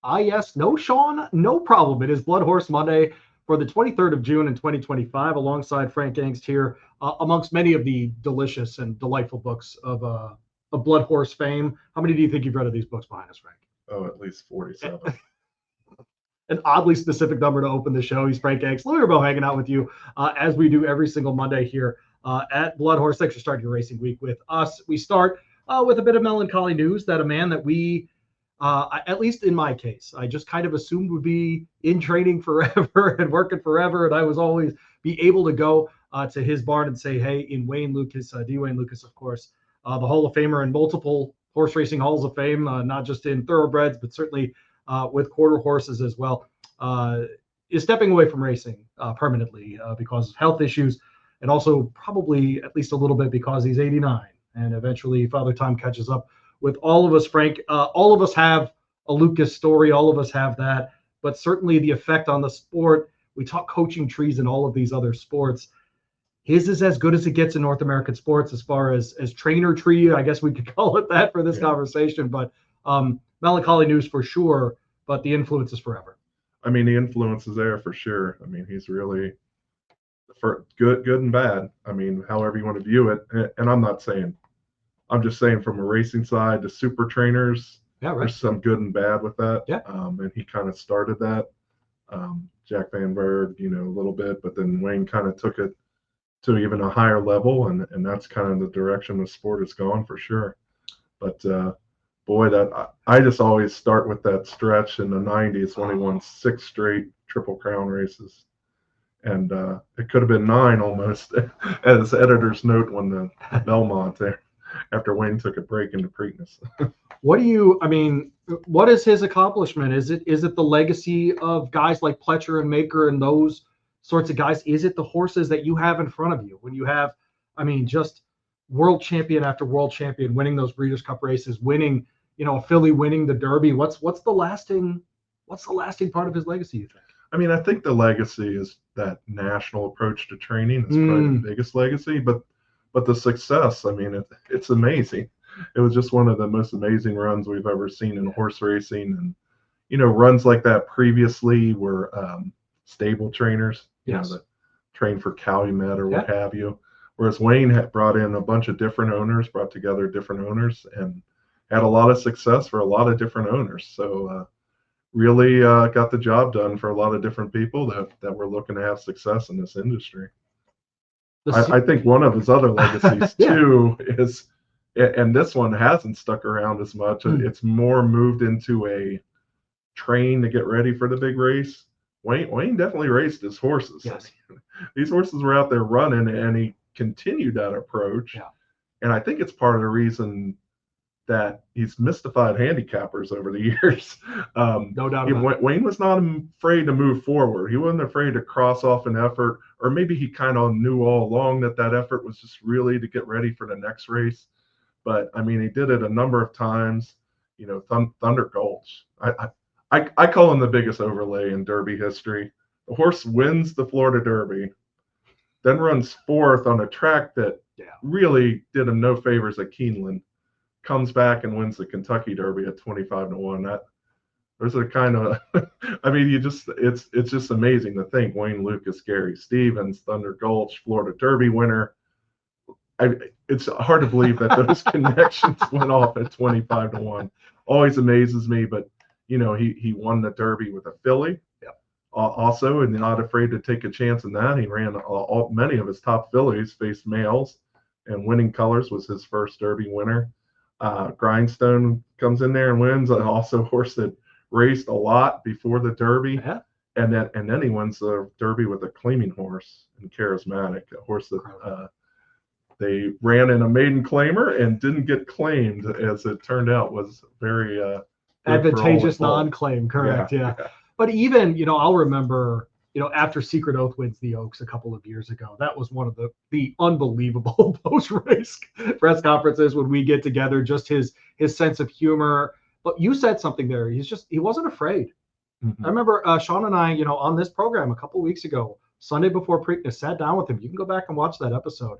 Yes, no, Sean, no problem. It is BloodHorse Monday for the 23rd of June in 2025, alongside Frank Angst here, amongst many of the delicious and delightful books of BloodHorse fame. How many do you think you've read of these books behind us, Frank? Oh, at least 47. An oddly specific number to open the show. He's Frank Angst. Louie Rabaut hanging out with you as we do every single Monday here at BloodHorse. Thanks for starting your racing week with us. We start with a bit of melancholy news that a man that we at least in my case, I just kind of assumed would be in training forever and working forever. And I was always be able to go to his barn and say, hey, in Wayne Lucas, D. Wayne Lucas, of course, the Hall of Famer and multiple horse racing halls of fame, not just in thoroughbreds, but certainly with quarter horses as well, is stepping away from racing permanently because of health issues, and also probably at least a little bit because he's 89 and eventually Father Time catches up with all of us, Frank. All of us have a Lucas story. All of us have that. But certainly the effect on the sport, we talk coaching trees in all of these other sports. His is as good as it gets in North American sports as far as trainer tree. I guess we could call it that for this conversation. But melancholy news for sure, but the influence is forever. I mean, the influence is there for sure. I mean, he's really for good and bad. I mean, however you want to view it. And I'm just saying from a racing side, the super trainers, there's some good and bad with that. Yeah. And he kind of started that. Jack Van Berg, a little bit, but then Wayne kind of took it to even a higher level, and that's kind of the direction the sport has gone for sure. But boy, that I just always start with that stretch in the 90s when he won 6 straight Triple Crown races. And it could have been 9 almost, as editor's note when the Belmont there. After Wayne took a break into Preakness. What is his accomplishment? Is it the legacy of guys like Pletcher and Maker and those sorts of guys? Is it the horses that you have in front of you when you have, just world champion after world champion, winning those Breeders' Cup races, winning, a filly winning the Derby? What's the lasting part of his legacy, you think? I think the legacy is that national approach to training is probably the biggest legacy, but the success, it's amazing. It was just one of the most amazing runs we've ever seen in horse racing. And, runs like that previously were stable trainers, that trained for Calumet or what have you. Whereas Wayne had brought in a bunch of different owners, brought together different owners, and had a lot of success for a lot of different owners. So really got the job done for a lot of different people that were looking to have success in this industry. I think one of his other legacies too is, and this one hasn't stuck around as much. It's more moved into a train to get ready for the big race. Wayne definitely raced his horses. Yes. These horses were out there running, and he continued that approach. Yeah. And I think it's part of the reason that he's mystified handicappers over the years. No doubt about it. Wayne was not afraid to move forward. He wasn't afraid to cross off an effort, or maybe he kind of knew all along that effort was just really to get ready for the next race. But he did it a number of times. Thunder Gulch. I call him the biggest overlay in Derby history. The horse wins the Florida Derby, then runs 4th on a track that really did him no favors at Keeneland. Comes back and wins the Kentucky Derby at 25-1. Those are kind of, it's just amazing to think Wayne Lucas, Gary Stevens, Thunder Gulch, Florida Derby winner. It's hard to believe that those connections went off at 25-1. Always amazes me, but he won the Derby with a filly. Also, and not afraid to take a chance in that. He ran many of his top fillies, faced males, and Winning Colors was his first Derby winner. Grindstone comes in there and wins, and also a horse that raced a lot before the Derby. And then he wins the Derby with a claiming horse and Charismatic, a horse that they ran in a maiden claimer and didn't get claimed, as it turned out, was very advantageous non-claim, correct? Yeah. But even, I'll remember, after Secret Oath wins the Oaks a couple of years ago, that was one of the unbelievable post-race press conferences when we get together, just his sense of humor. But you said something there. He wasn't afraid. I remember Sean and I, on this program a couple of weeks ago, Sunday before Preakness, sat down with him. You can go back and watch that episode.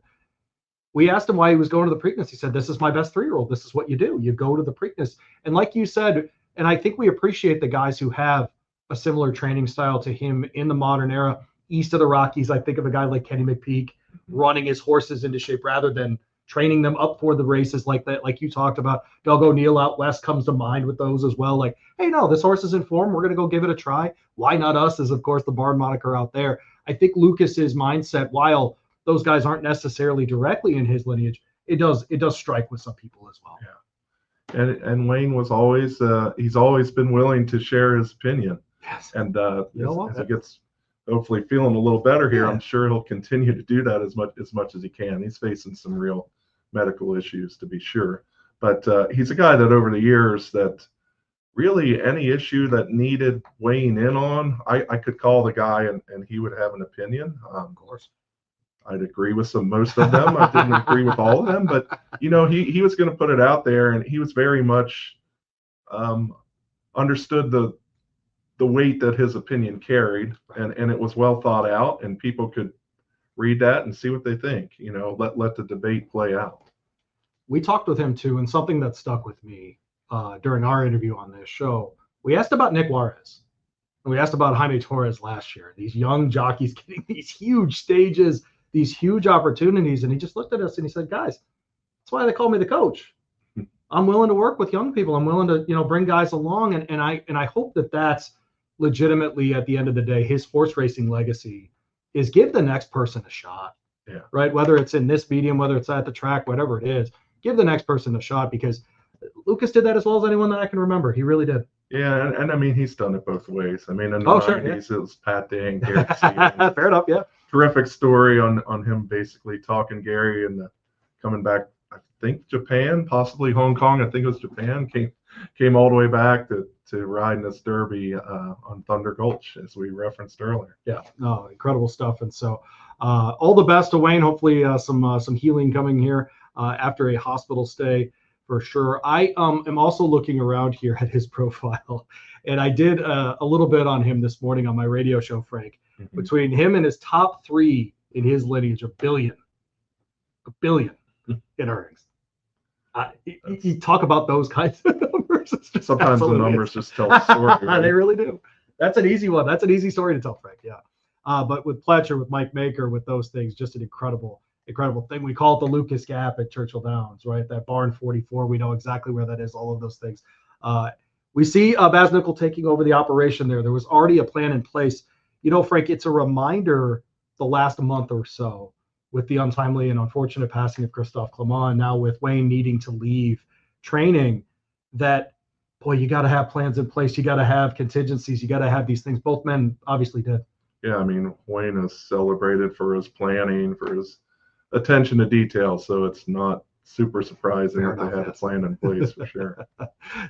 We asked him why he was going to the Preakness. He said, this is my best 3-year-old. This is what you do. You go to the Preakness. And like you said, And I think we appreciate the guys who have a similar training style to him in the modern era. East of the Rockies, I think of a guy like Kenny McPeak running his horses into shape rather than training them up for the races like that, like you talked about. Doug O'Neill out west comes to mind with those as well. Like, hey, no, this horse is in form. We're going to go give it a try. Why not us? Is, of course, the barn moniker out there. I think Lucas's mindset, while those guys aren't necessarily directly in his lineage, it does strike with some people as well. Yeah. And Wayne was always he's always been willing to share his opinion. Yes. And as he gets hopefully feeling a little better here, I'm sure he'll continue to do that as much as he can. He's facing some real medical issues, to be sure, but he's a guy that over the years that really any issue that needed weighing in on, I could call the guy and he would have an opinion. Of course. I'd agree with most of them. I didn't agree with all of them, but he was going to put it out there, and he was very much understood the weight that his opinion carried, and it was well thought out, and people could read that and see what they think. Let the debate play out. We talked with him too, and something that stuck with me during our interview on this show, we asked about Nick Juarez, and we asked about Jaime Torres last year. These young jockeys getting these huge stages, these huge opportunities, and he just looked at us and he said, guys, that's why they call me the coach. I'm willing to work with young people. I'm willing to bring guys along, and I hope that that's legitimately at the end of the day his horse racing legacy is give the next person a shot. Yeah. Right. Whether it's in this medium, whether it's at the track, whatever it is, give the next person a shot, because Lucas did that as well as anyone that I can remember. He really did. Yeah, and I mean he's done it both ways. I mean in the 90s it was Pat Day and Gary. Fair enough. Yeah. Terrific story on him basically talking Gary and coming back. I think Japan, possibly Hong Kong. I think it was Japan. Came all the way back to ride in this Derby on Thunder Gulch, as we referenced earlier. Yeah, no, incredible stuff. And so all the best to Wayne. Hopefully some healing coming here after a hospital stay for sure. I am also looking around here at his profile, and I did a little bit on him this morning on my radio show, Frank. Mm-hmm. Between him and his top three in his lineage, a billion in earnings. You talk about those kinds of numbers. Sometimes the numbers just tell the story. Right? They really do. That's an easy one. That's an easy story to tell, Frank. Yeah. But with Pletcher, with Mike Maker, with those things, just an incredible thing. We call it the Lucas Gap at Churchill Downs, right? That barn 44. We know exactly where that is, all of those things. We see Baz Nickel taking over the operation there. There was already a plan in place. Frank, it's a reminder the last month or so with the untimely and unfortunate passing of Christophe Clement, now with Wayne needing to leave training, that, boy, you got to have plans in place. You got to have contingencies. You got to have these things. Both men obviously did. Yeah, I mean, Wayne is celebrated for his planning, for his attention to detail, so it's not super surprising that they had a plan in place for sure.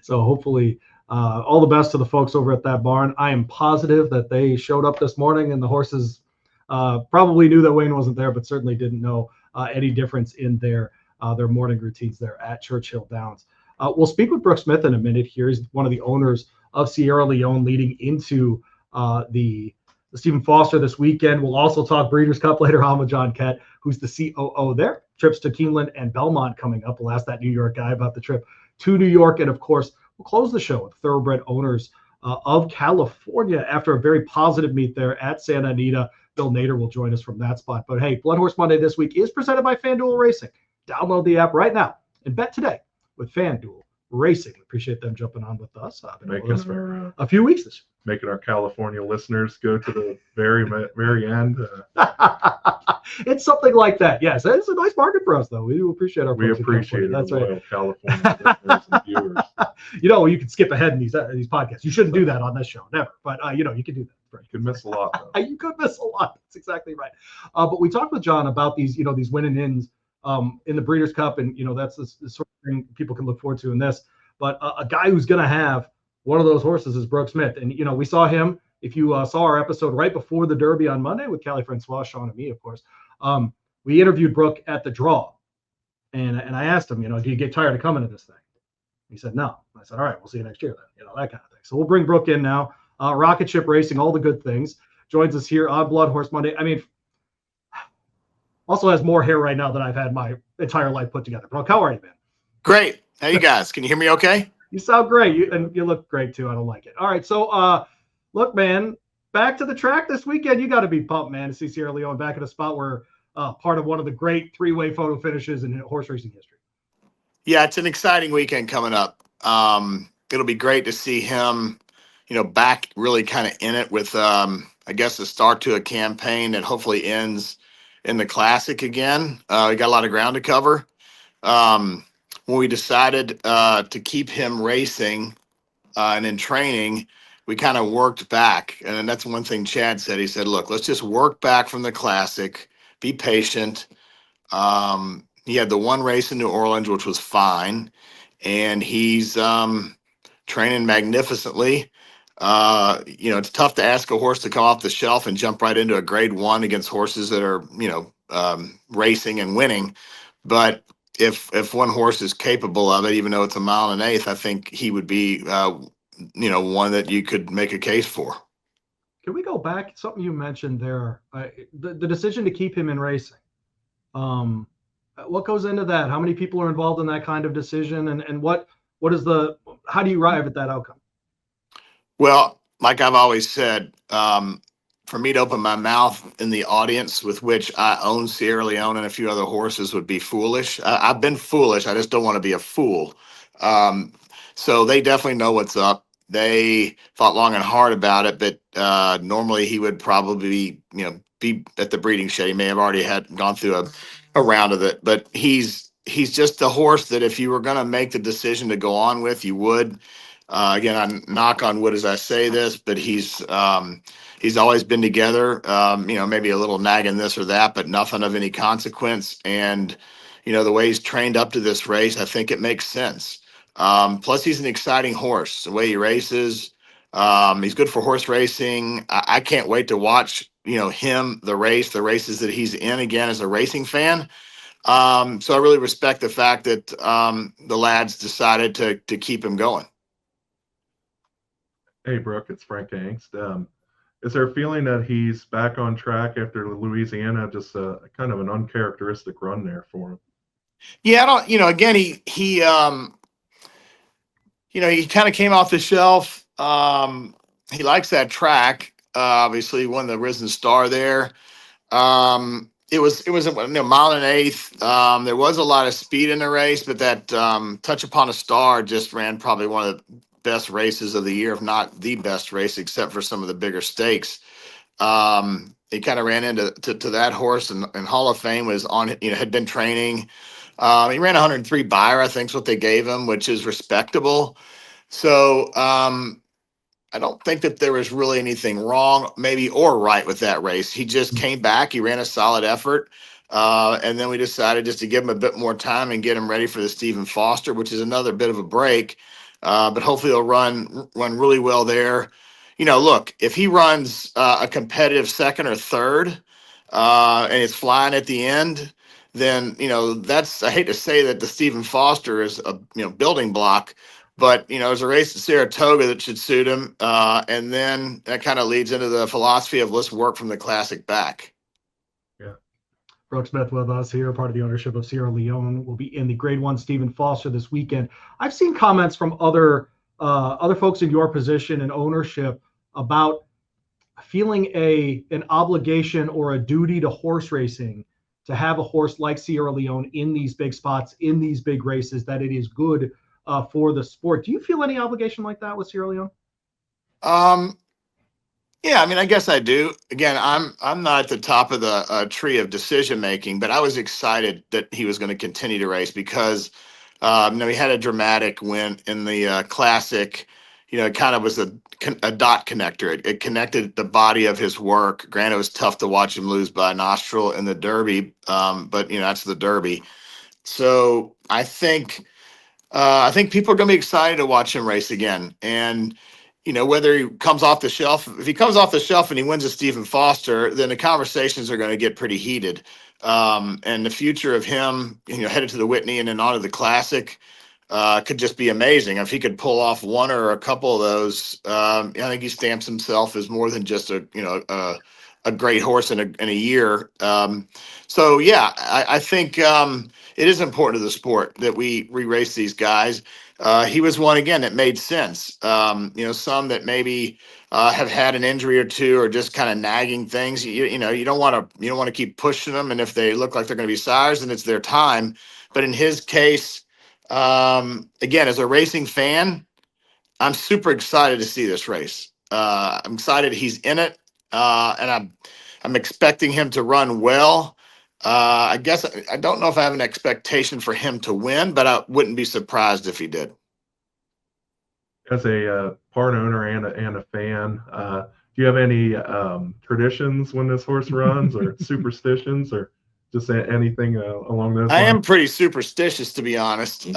So hopefully all the best to the folks over at that barn. I am positive that they showed up this morning and the horses probably knew that Wayne wasn't there, but certainly didn't know any difference in their morning routines there at Churchill Downs. We'll speak with Brook Smith in a minute here. He's one of the owners of Sierra Leone leading into the Stephen Foster this weekend. We'll also talk Breeders' Cup later on with John Keitt, who's the COO there. Trips to Keeneland and Belmont coming up. We'll ask that New York guy about the trip to New York. And, of course, we'll close the show with Thoroughbred owners of California after a very positive meet there at Santa Anita. Bill Nader will join us from that spot. But, hey, BloodHorse Monday this week is presented by FanDuel Racing. Download the app right now and bet today with FanDuel Racing. We appreciate them jumping on with us. Been with us for a few weeks this year. Making our California listeners go to the very end. It's something like that. Yes, it's a nice market for us, though. We do appreciate our. We appreciate it. That's right. California listeners and viewers. You can skip ahead in these podcasts. You shouldn't do that on this show, never. But you can do that. Right. You could miss a lot. You could miss a lot. That's exactly right. But we talked with John about these, these win and ins in the Breeders' Cup, and that's the sort of thing people can look forward to in this. But a guy who's going to have one of those horses is Brook Smith, and we saw him. If you saw our episode right before the Derby on Monday with Callie Francois, Sean, and me, of course, we interviewed Brook at the draw, and I asked him, do you get tired of coming to this thing? He said no. I said, all right, we'll see you next year then, that kind of thing. So we'll bring Brook in now. Rocket Ship Racing, all the good things, joins us here on BloodHorse Monday. I mean, also has more hair right now than I've had my entire life put together. Brook, how are you, man? Great. How you guys? Can you hear me okay? You sound great. And you look great too. I don't like it. All right. So, look, man, back to the track this weekend. You got to be pumped, man, to see Sierra Leone back in a spot where part of one of the great three-way photo finishes in horse racing history. Yeah, it's an exciting weekend coming up. It'll be great to see him, back really kind of in it with, I guess, the start to a campaign that hopefully ends in the Classic again. We got a lot of ground to cover. When we decided to keep him racing and in training, we kind of worked back. And that's one thing Chad said. He said, look, let's just work back from the Classic, be patient. He had the one race in New Orleans, which was fine, and he's training magnificently. It's tough to ask a horse to come off the shelf and jump right into a grade one against horses that are, racing and winning. But if one horse is capable of it, even though it's a mile and an eighth, I think he would be, one that you could make a case for. Can we go back? Something you mentioned there, the decision to keep him in racing. What goes into that? How many people are involved in that kind of decision? And what is how do you arrive at that outcome? Well, like I've always said, for me to open my mouth in the audience with which I own Sierra Leone and a few other horses would be foolish. I've been foolish. I just don't want to be a fool. So they definitely know what's up. They thought long and hard about it, but normally he would probably, be at the breeding shed. He may have already gone through a round of it, but he's just the horse that if you were going to make the decision to go on with, you would. Again, I knock on wood as I say this, but he's always been together. Maybe a little nagging this or that, but nothing of any consequence. And the way he's trained up to this race, I think it makes sense. Plus, he's an exciting horse. The way he races, he's good for horse racing. I can't wait to watch him the races that he's in again as a racing fan. So I really respect the fact that the lads decided to keep him going. Hey, Brook, it's Frank Angst. Is there a feeling that he's back on track after Louisiana? Just kind of an uncharacteristic run there for him. Yeah, I don't. Again, he kind of came off the shelf. He likes that track. Obviously, won the Risen Star there. It was a mile and an eighth. There was a lot of speed in the race, but that Touch Upon a Star just ran probably one of the best races of the year, if not the best race, except for some of the bigger stakes. He kind of ran into that horse, and Hall of Fame was on. Had been training. He ran 103 Beyer, I think is what they gave him, which is respectable. So I don't think that there was really anything wrong, maybe, or right with that race. He just came back. He ran a solid effort. And then we decided just to give him a bit more time and get him ready for the Stephen Foster, which is another bit of a break. But hopefully he'll run really well there. Look, if he runs a competitive second or third and it's flying at the end, then, I hate to say that the Stephen Foster is a, building block, but, there's a race at Saratoga that should suit him. And then that kind of leads into the philosophy of let's work from the Classic back. Yeah. Brook Smith with us here, part of the ownership of Sierra Leone, will be in the Grade 1 Stephen Foster this weekend. I've seen comments from other folks in your position and ownership about feeling an obligation or a duty to horse racing to have a horse like Sierra Leone in these big spots, in these big races, that it is good for the sport. Do you feel any obligation like that with Sierra Leone? Yeah, I mean, I guess I do. Again, I'm not at the top of the tree of decision making, but I was excited that he was going to continue to race because, he had a dramatic win in the Classic. It kind of was a dot connector. It connected the body of his work. Granted, it was tough to watch him lose by a nostril in the Derby, but that's the Derby. So I think people are going to be excited to watch him race again. And, whether he comes off the shelf, if he comes off the shelf and he wins a Stephen Foster, then the conversations are going to get pretty heated. And the future of him, headed to the Whitney and then on to the Classic, could just be amazing. If he could pull off one or a couple of those, I think he stamps himself as more than just a great horse in a year. So yeah, I think it is important to the sport that we race these guys. he was one again that made sense. Some that maybe have had an injury or two or just kind of nagging things. You don't want to keep pushing them. And if they look like they're going to be sires, then it's their time. But in his case, again, as a racing fan, I'm super excited to see this race. I'm excited he's in it, and I'm expecting him to run well. I guess I don't know if I have an expectation for him to win, but I wouldn't be surprised if he did. As a part owner and a fan, do you have any traditions when this horse runs, or superstitions, or just anything along those lines? I am pretty superstitious, to be honest.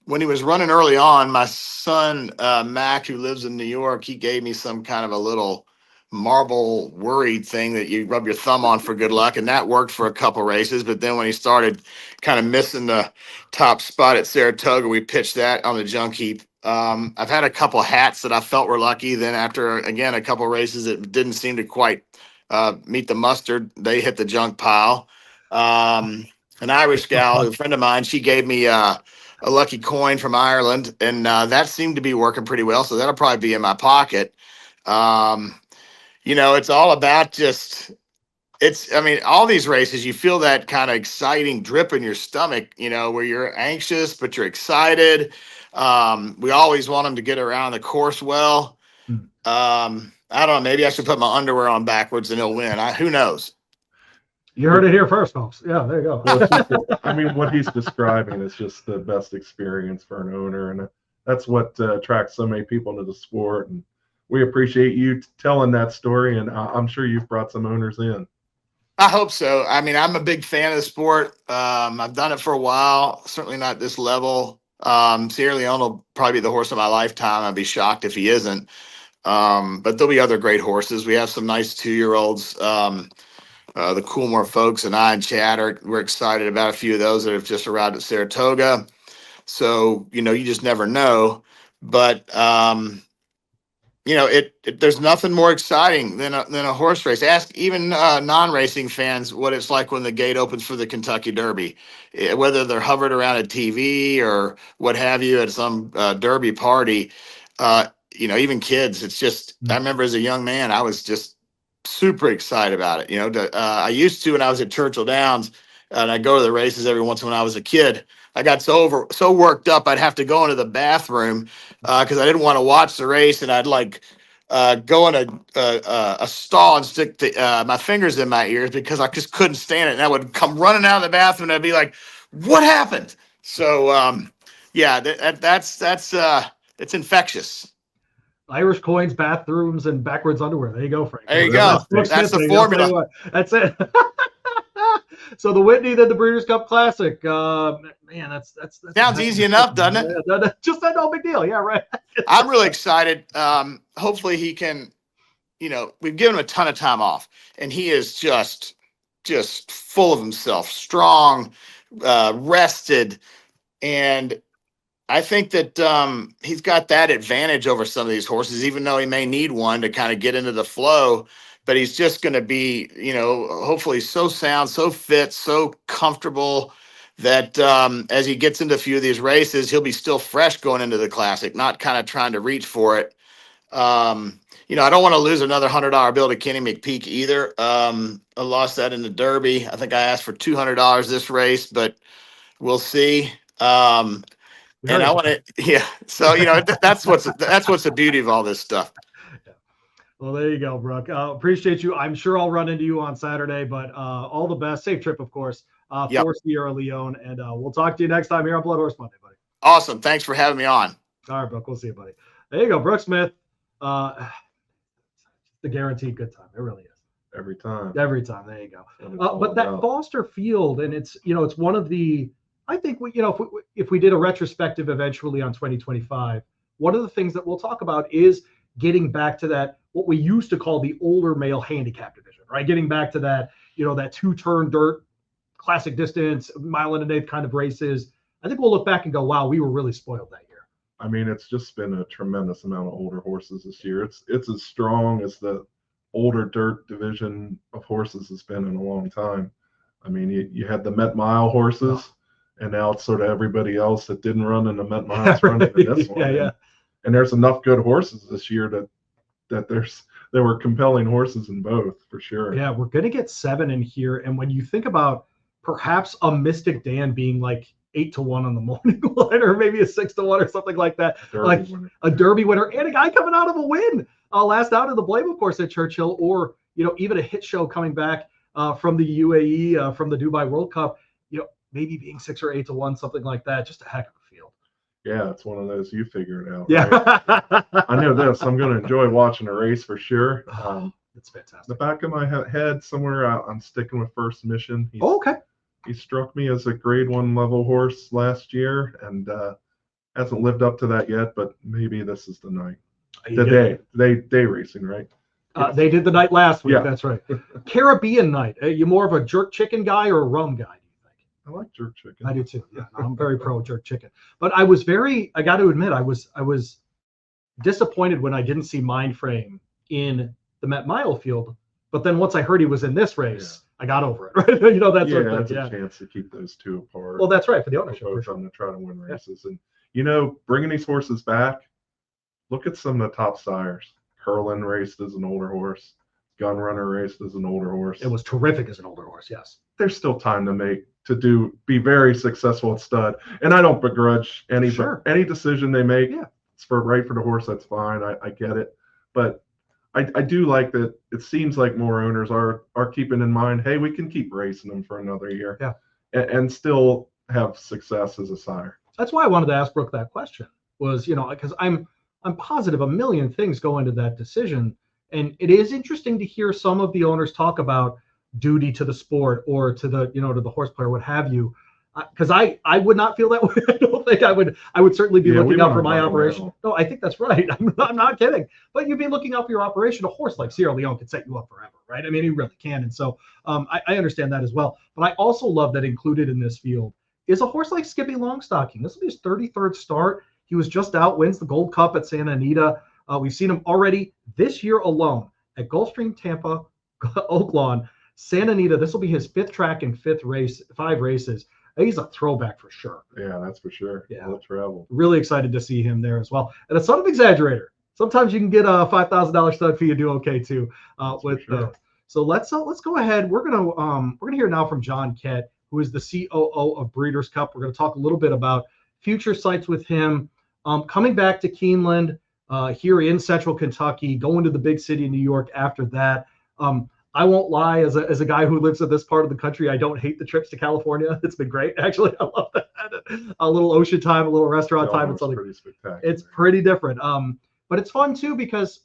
When he was running early on, my son Mac, who lives in New York, he gave me some kind of a little marble worried thing that you rub your thumb on for good luck, and that worked for a couple races. But then when he started kind of missing the top spot at Saratoga, we pitched that on the junk heap. I've had a couple hats that I felt were lucky. Then after, again, a couple races that didn't seem to quite meet the mustard, they hit the junk pile. An Irish gal, a friend of mine, she gave me a lucky coin from Ireland, and that seemed to be working pretty well. So that'll probably be in my pocket. It's all about all these races, you feel that kind of exciting drip in your stomach, where you're anxious, but you're excited. We always want them to get around the course well. I don't know. Maybe I should put my underwear on backwards and he'll win. Who knows? You heard it here first, folks. Yeah, there you go. Well, what he's describing is just the best experience for an owner, and that's what attracts so many people into the sport. And we appreciate you telling that story, and I'm sure you've brought some owners in. I hope so. I'm a big fan of the sport. I've done it for a while, certainly not this level. Sierra Leone will probably be the horse of my lifetime. I'd be shocked if he isn't. But there'll be other great horses. We have some nice 2-year-olds. The Coolmore folks and I and Chad we're excited about a few of those that have just arrived at Saratoga. So, you just never know. But, there's nothing more exciting than a horse race. Ask even non-racing fans what it's like when the gate opens for the Kentucky Derby, whether they're hovered around a TV or what have you at some Derby party. Even kids, it's just, I remember as a young man, I was just super excited about it. I used to when I was at Churchill Downs, and I go to the races every once when I was a kid. I got so worked up I'd have to go into the bathroom because I didn't want to watch the race, and I'd go in a stall and stick my fingers in my ears because I just couldn't stand it. And I would come running out of the bathroom and I'd be like, "What happened?" So that's it's infectious. Irish coins, bathrooms, and backwards underwear. There you go, Frank. There you go. That's the formula. That's it. So the Whitney, then the Breeders' Cup Classic. Man, that's sounds easy enough, doesn't it? Just no big deal. Yeah, right. I'm really excited. Hopefully he can. We've given him a ton of time off, and he is just full of himself, strong, rested, and I think that he's got that advantage over some of these horses, even though he may need one to kind of get into the flow. But he's just going to be, hopefully so sound, so fit, so comfortable that as he gets into a few of these races, he'll be still fresh going into the Classic, not kind of trying to reach for it. I don't want to lose another $100 bill to Kenny McPeak either. I lost that in the Derby. I think I asked for $200 this race, but we'll see. And I want to, yeah. So that's what's the beauty of all this stuff. Well, there you go, Brook. Appreciate you. I'm sure I'll run into you on Saturday, but all the best. Safe trip, of course, for Sierra Leone, and we'll talk to you next time here on BloodHorse Monday, buddy. Awesome. Thanks for having me on. All right, Brook. We'll see you, buddy. There you go, Brook Smith. The guaranteed good time. It really is. Every time. There you go. But that Foster Field, and it's one of the. I think if we did a retrospective eventually on 2025, one of the things that we'll talk about is getting back to that, what we used to call the older male handicap division, right? Getting back to that, that 2-turn dirt, classic distance, mile and an eighth kind of races. I think we'll look back and go, wow, we were really spoiled that year. I mean, it's just been a tremendous amount of older horses this year. It's as strong as the older dirt division of horses has been in a long time. I mean, you had the Met Mile horses. and now it's sort of everybody else that didn't run in the Met Miles running in this one. Yeah. And there's enough good horses this year that there were compelling horses in both for sure. Yeah, we're gonna get 7 in here, and when you think about perhaps a Mystic Dan being like 8-1 on the morning line, or maybe a 6-1 or something like that, like a Derby winner and a guy coming out of a win last out of the Blame, of course, at Churchill, or even a hit show coming back from the UAE from the Dubai World Cup, maybe being 6 or 8-1, something like that. Just a heck of a field. Yeah, it's one of those you figure it out. Yeah, right? I know this. I'm going to enjoy watching a race for sure. It's fantastic. The back of my head somewhere, I'm sticking with First Mission. Okay. He struck me as a grade 1 level horse last year, and hasn't lived up to that yet. But maybe this is the night. Day racing, right? They did the night last week. Yeah. That's right. Caribbean night. Are you more of a jerk chicken guy or a rum guy? I like jerk chicken. I do too. Yeah, I'm very pro jerk chicken. But I got to admit, I was disappointed when I didn't see Mindframe in the Met Mile field. But then once I heard he was in this race, I got over it. Right? That's a chance to keep those two apart. Well, that's right, for the ownership. Both of them to try to win races. And bringing these horses back, look at some of the top sires. Curlin raced as an older horse. Gunrunner raced as an older horse. It was terrific as an older horse. Yes. There's still time to be very successful at stud, and I don't begrudge any decision they make. Yeah, it's right for the horse. That's fine. I get it, but I do like that. It seems like more owners are keeping in mind, hey, we can keep racing them for another year, and still have success as a sire. That's why I wanted to ask Brook that question. Was because I'm positive a million things go into that decision, and it is interesting to hear some of the owners talk about duty to the sport or to the to the horse player, what have you, because I would not feel that way. I don't think I would certainly be looking out for my operation. No, I think that's right. I'm not kidding, but you'd be looking out for your operation. A horse like Sierra Leone could set you up forever, right? I mean, he really can. And so I understand that as well, but I also love that included in this field is a horse like Skippy Longstocking. This will be his 33rd start. He was just out, wins the Gold Cup at Santa Anita. We've seen him already this year alone at Gulfstream, Tampa, Oaklawn, Santa Anita. This will be his 5th track and 5th race, 5 races. He's a throwback for sure. Yeah, that's for sure. Yeah, we'll travel. Really excited to see him there as well. And a son of Exaggerator. Sometimes you can get a $5,000 stud fee and do okay too with those. So let's go ahead. We're gonna hear now from John Keitt, who is the COO of Breeders' Cup. We're gonna talk a little bit about future sites with him. Coming back to Keeneland here in Central Kentucky, going to the big city of New York after that. I won't lie, as a guy who lives in this part of the country, I don't hate the trips to California. It's been great, actually. I love that. A little ocean time, a little restaurant time. It's pretty spectacular. It's pretty different. But it's fun too because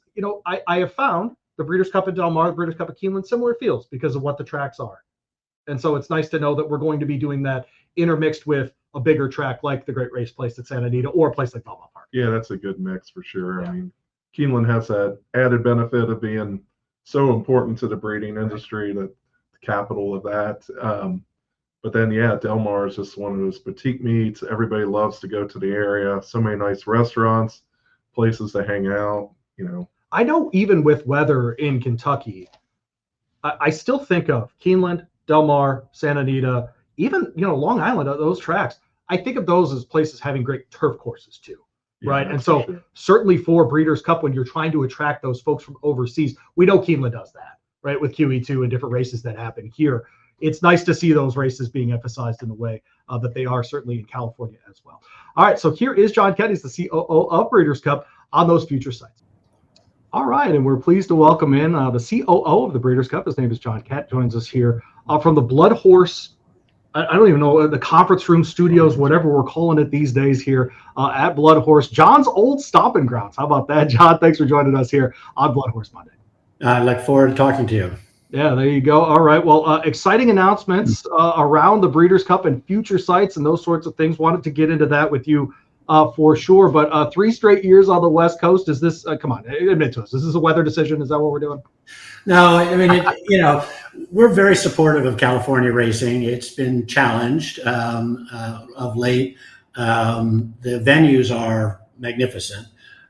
I have found the Breeders' Cup at Del Mar, the Breeders' Cup at Keeneland, similar feels because of what the tracks are. And so it's nice to know that we're going to be doing that intermixed with a bigger track like the Great Race Place at Santa Anita or a place like Belmont Park. Yeah, that's a good mix for sure. Yeah. I mean, Keeneland has that added benefit of being so important to the breeding industry, that the capital of that. But then, Del Mar is just one of those boutique meets. Everybody loves to go to the area. So many nice restaurants, places to hang out, I know even with weather in Kentucky, I still think of Keeneland, Del Mar, Santa Anita, even, Long Island, those tracks. I think of those as places having great turf courses too. Right. And so certainly for Breeders' Cup, when you're trying to attract those folks from overseas, we know Keeneland does that, right? With QE2 and different races that happen here. It's nice to see those races being emphasized in the way that they are certainly in California as well. All right. So here is John Keitt. He's the COO of Breeders' Cup on those future sites. All right. And we're pleased to welcome in the COO of the Breeders' Cup. His name is John Keitt, joins us here from the BloodHorse. I don't even know, the conference room studios, whatever we're calling it these days here at BloodHorse, John's old stomping grounds. How about that, John? Thanks for joining us here on BloodHorse Monday. I look forward to talking to you. Yeah, there you go. All right. Well, exciting announcements around the Breeders' Cup and future sites and those sorts of things. Wanted to get into that with you for sure. But 3 straight years on the West Coast. Is this, come on, admit to us, is this a weather decision? Is that what we're doing? No, I mean, we're very supportive of California racing. It's been challenged of late. The venues are magnificent.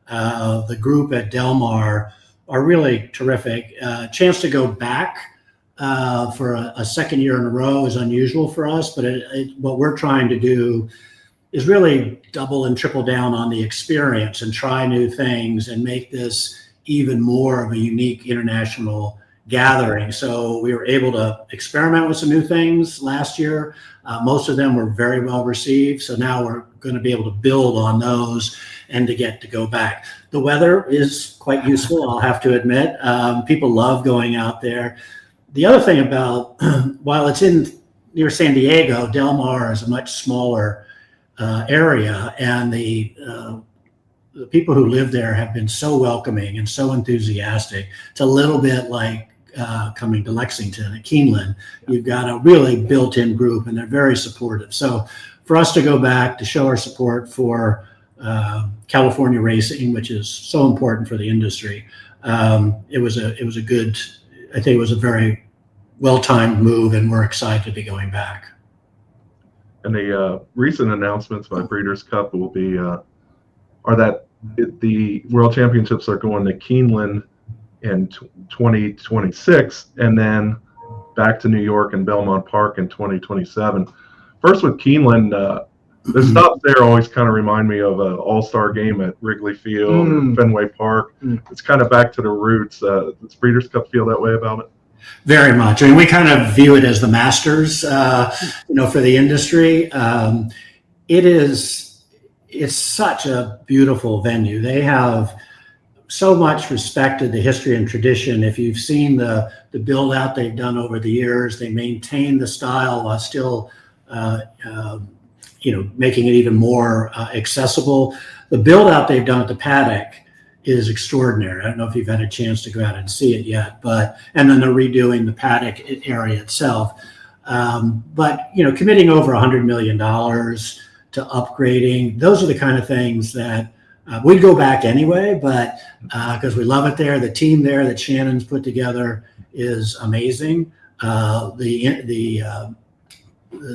The group at Del Mar are really terrific. Chance to go back for a second year in a row is unusual for us, but what we're trying to do is really double and triple down on the experience and try new things and make this even more of a unique international gathering. So we were able to experiment with some new things last year. Most of them were very well received. So now we're going to be able to build on those and to get to go back. The weather is quite useful, I'll have to admit. People love going out there. The other thing about, while it's near San Diego, Del Mar is a much smaller area, and the people who live there have been so welcoming and so enthusiastic. It's a little bit like coming to Lexington at Keeneland. You've got a really built-in group, and they're very supportive. So for us to go back to show our support for California racing, which is so important for the industry, it was a good. I think it was a very well-timed move, and we're excited to be going back. And the recent announcements by Breeders' Cup will be are that the World Championships are going to Keeneland in 2026, and then back to New York and Belmont Park in 2027. First with Keeneland, the stops there always kind of remind me of an all-star game at Wrigley Field or Fenway Park. It's kind of back to the roots. Does Breeders' Cup feel that way about it? Very much. I mean, we kind of view it as the Masters, for the industry. It's such a beautiful venue. They have so much respected the history and tradition. If you've seen the build out they've done over the years, they maintain the style while still, making it even more accessible. The build out they've done at the paddock is extraordinary. I don't know if you've had a chance to go out and see it yet, and then they're redoing the paddock area itself. Committing over $100 million to upgrading, those are the kind of things that we'd go back anyway, but because we love it there. The team there that Shannon's put together is amazing. The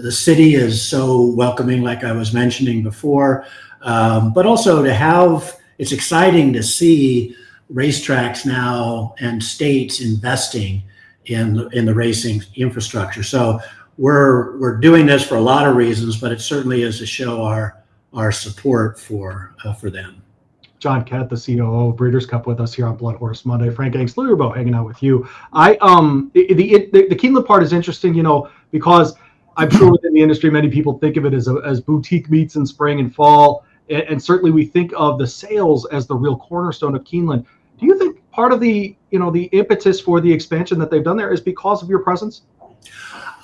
city is so welcoming, like I was mentioning before, but also it's exciting to see racetracks now and states investing in the racing infrastructure. So we're doing this for a lot of reasons, but it certainly is to show our support for them. John Keitt, the COO of Breeders' Cup, with us here on BloodHorse Monday. Frank Angst, Louie, Rabaut hanging out with you. The Keeneland part is interesting, because I'm sure within the industry, many people think of it as boutique meets in spring and fall. And certainly we think of the sales as the real cornerstone of Keeneland. Do you think part of the impetus for the expansion that they've done there is because of your presence?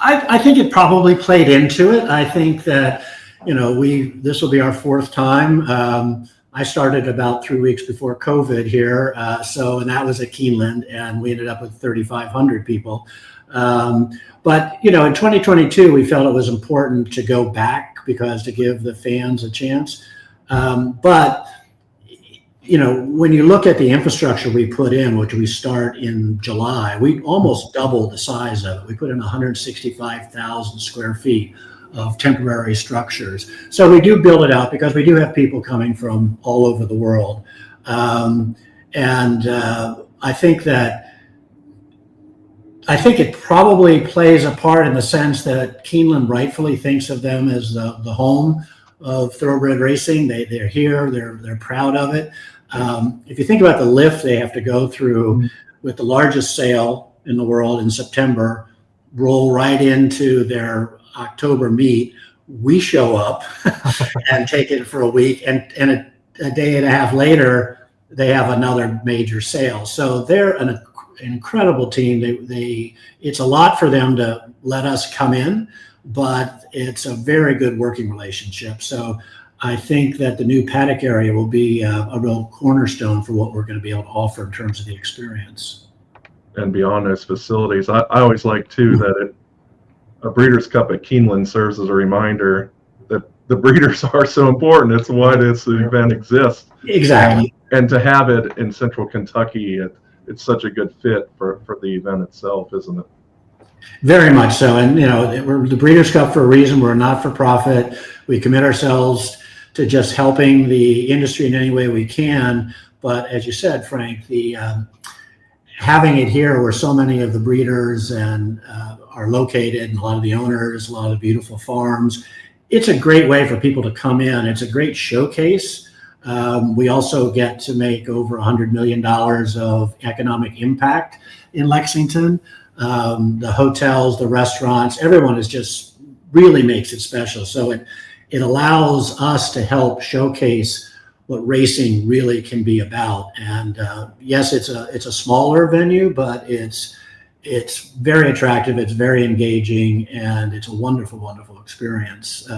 I think it probably played into it. I think that, this will be our fourth time. I started about 3 weeks before COVID here. And that was at Keeneland, and we ended up with 3,500 people. But in 2022, we felt it was important to go back to give the fans a chance. But when you look at the infrastructure we put in, which we start in July, we almost doubled the size of it. We put in 165,000 square feet of temporary structures. So we do build it out because we do have people coming from all over the world. I think it probably plays a part in the sense that Keeneland rightfully thinks of them as the home of thoroughbred racing. They're here, they're proud of it. If you think about the lift they have to go through with the largest sale in the world in September, roll right into their October meet, we show up and take it for a week, and a day and a half later, they have another major sale. So they're an incredible team. It's a lot for them to let us come in, but it's a very good working relationship. So I think that the new paddock area will be a real cornerstone for what we're going to be able to offer in terms of the experience. And beyond those facilities, I always like too that a Breeders' Cup at Keeneland serves as a reminder that the breeders are so important. It's why this event exists. Exactly. And to have it in Central Kentucky, it's such a good fit for the event itself, isn't it? Very much so. And, we're the Breeders' Cup for a reason. We're not for profit. We commit ourselves to just helping the industry in any way we can. But as you said, Frank, having it here where so many of the breeders and are located, and a lot of the owners, a lot of the beautiful farms, it's a great way for people to come in. It's a great showcase. We also get to make over $100 million of economic impact in Lexington. The hotels, the restaurants, everyone is just really makes it special. So it allows us to help showcase what racing really can be about. And yes, it's a smaller venue, but it's very attractive. It's very engaging, and it's a wonderful, wonderful experience.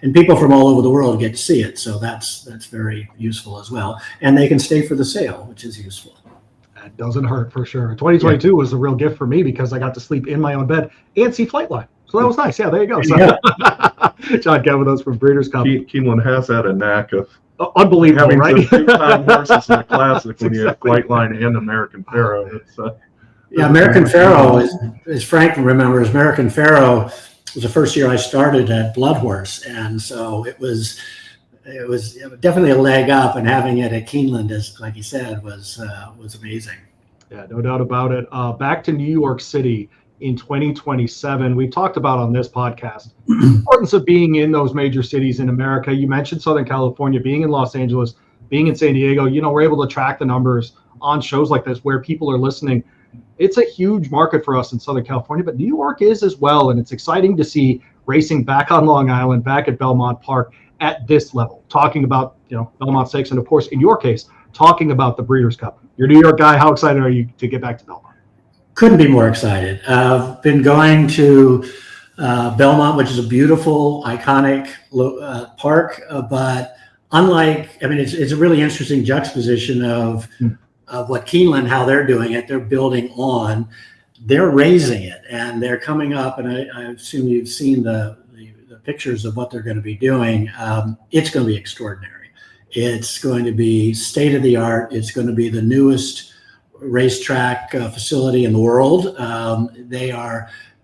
And people from all over the world get to see it, so that's very useful as well. And they can stay for the sale, which is useful. That doesn't hurt for sure. 2022 was a real gift for me because I got to sleep in my own bed and see Flightline. So that was nice. Yeah, there you go. So, John Keitt with us from Breeders Cup. Keeneland has had a knack of unbelievable, having right? some big-time horses in the classic when you have exactly Flightline and American Pharoah. Yeah, American Pharoah, as Frank remembers, American Pharoah was the first year I started at BloodHorse, and so it was definitely a leg up, and having it at Keeneland, as like you said, was amazing. Yeah, no doubt about it. Back to New York City in 2027. We talked about on this podcast the importance of being in those major cities in America. You mentioned Southern California, being in Los Angeles, being in San Diego. We're able to track the numbers on shows like this where people are listening. It's a huge market for us in Southern California, but New York is as well. And it's exciting to see racing back on Long Island, back at Belmont Park at this level, talking about, Belmont Stakes. And of course, in your case, talking about the Breeders' Cup. You're a New York guy. How excited are you to get back to Belmont? Couldn't be more excited. I've been going to Belmont, which is a beautiful, iconic park, but it's a really interesting juxtaposition of what Keeneland, how they're doing it. They're building on, they're raising it, and they're coming up, and I assume you've seen the pictures of what they're going to be doing. It's going to be extraordinary. It's going to be state of the art. It's going to be the newest racetrack facility in the world.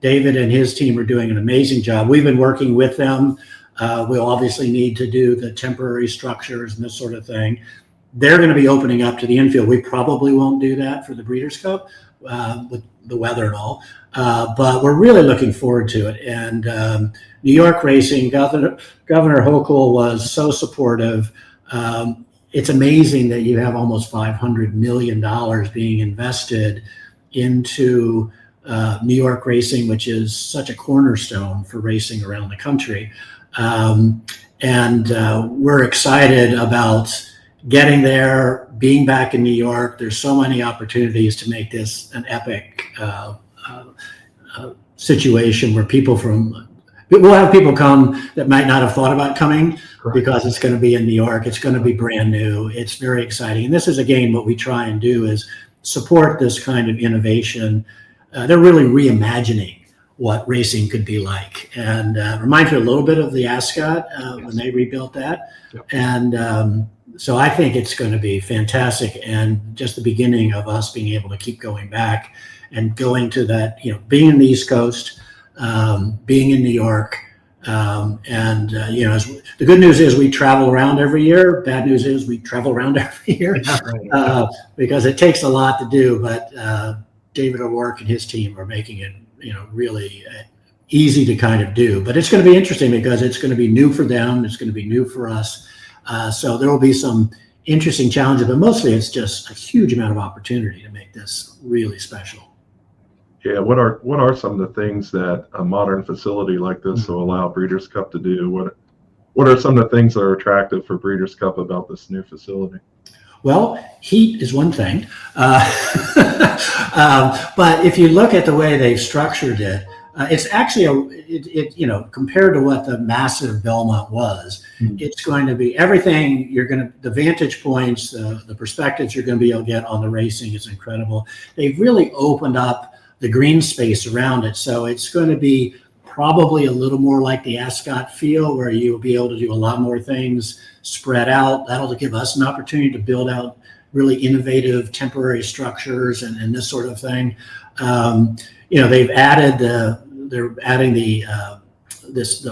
David and his team are doing an amazing job. We've been working with them. We'll obviously need to do the temporary structures and this sort of thing. They're going to be opening up to the infield. We probably won't do that for the Breeders' Cup with the weather and all, but we're really looking forward to it. And New York racing, Governor Hochul was so supportive. It's amazing that you have almost $500 million being invested into New York racing, which is such a cornerstone for racing around the country. And we're excited about getting there, being back in New York. There's so many opportunities to make this an epic situation where we'll have people come that might not have thought about coming. Correct. Because it's going to be in New York. It's going to be brand new. It's very exciting. And this is, again, what we try and do is support this kind of innovation. They're really reimagining what racing could be like. And reminds me a little bit of the Ascot when they rebuilt that. Yep. And so I think it's going to be fantastic, and just the beginning of us being able to keep going back and going to that, being in the East Coast, being in New York. The good news is we travel around every year. Bad news is we travel around every year because it takes a lot to do. But David O'Rourke and his team are making it, really easy to kind of do. But it's going to be interesting because it's going to be new for them. It's going to be new for us. So there will be some interesting challenges, but mostly it's just a huge amount of opportunity to make this really special. Yeah, what are some of the things that a modern facility like this will allow Breeders' Cup to do? What are some of the things that are attractive for Breeders' Cup about this new facility? Well, heat is one thing, but if you look at the way they've structured it, it's actually compared to what the massive Belmont was, it's going to be everything. The vantage points, the perspectives you're going to be able to get on the racing is incredible. They've really opened up the green space around it. So it's going to be probably a little more like the Ascot feel, where you'll be able to do a lot more things spread out. That'll give us an opportunity to build out really innovative temporary structures and this sort of thing. They've added they're adding the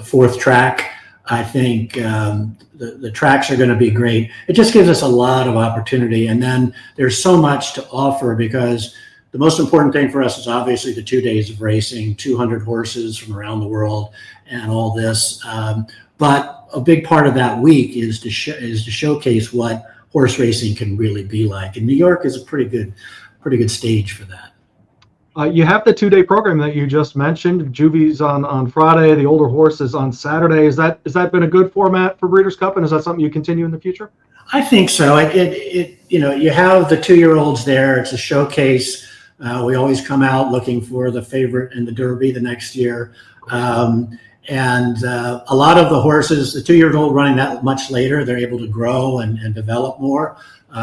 fourth track. I think the tracks are going to be great. It just gives us a lot of opportunity. And then there's so much to offer because the most important thing for us is obviously the 2 days of racing, 200 horses from around the world and all this. But a big part of that week is to showcase what horse racing can really be like. And New York is a pretty good stage for that. You have the 2-day program that you just mentioned. Juvies on Friday, the older horses on Saturday. Has that been a good format for Breeders' Cup, and is that something you continue in the future? I think so. You have the 2-year-olds there. It's a showcase. We always come out looking for the favorite in the Derby the next year. And a lot of the horses, the 2-year-old running that much later, they're able to grow and develop more.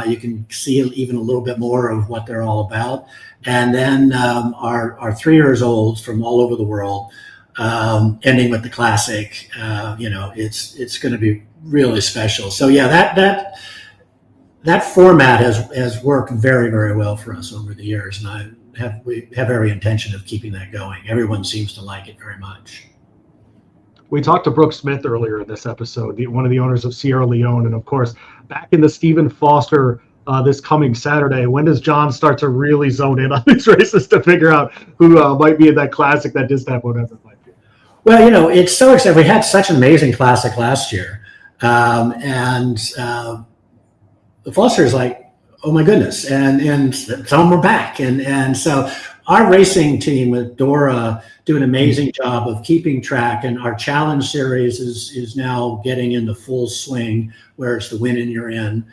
You can see even a little bit more of what they're all about. And then our 3-year-olds from all over the world, ending with the Classic, it's going to be really special. So yeah, that format has worked very, very well for us over the years, and we have every intention of keeping that going. Everyone seems to like it very much. We talked to Brook Smith earlier in this episode, one of the owners of Sierra Leone, and of course, back in the Stephen Foster this coming Saturday. When does John start to really zone in on these races to figure out who might be in that Classic, that distaff, whatever it might be? Well, it's so exciting. We had such an amazing Classic last year, and the Foster is like, oh my goodness, and some of them are back, and so our racing team with Dora do an amazing job of keeping track, and our challenge series is now getting into full swing, where it's the win and you're in.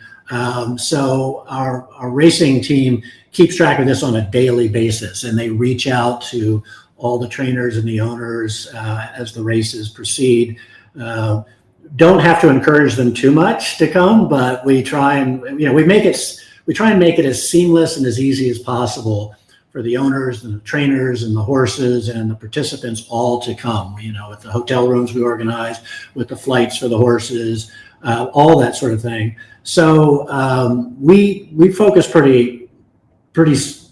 So our racing team keeps track of this on a daily basis, and they reach out to all the trainers and the owners as the races proceed. Don't have to encourage them too much to come, but we try and make it as seamless and as easy as possible for the owners and the trainers and the horses and the participants all to come, with the hotel rooms we organize, with the flights for the horses, all that sort of thing. So we focus pretty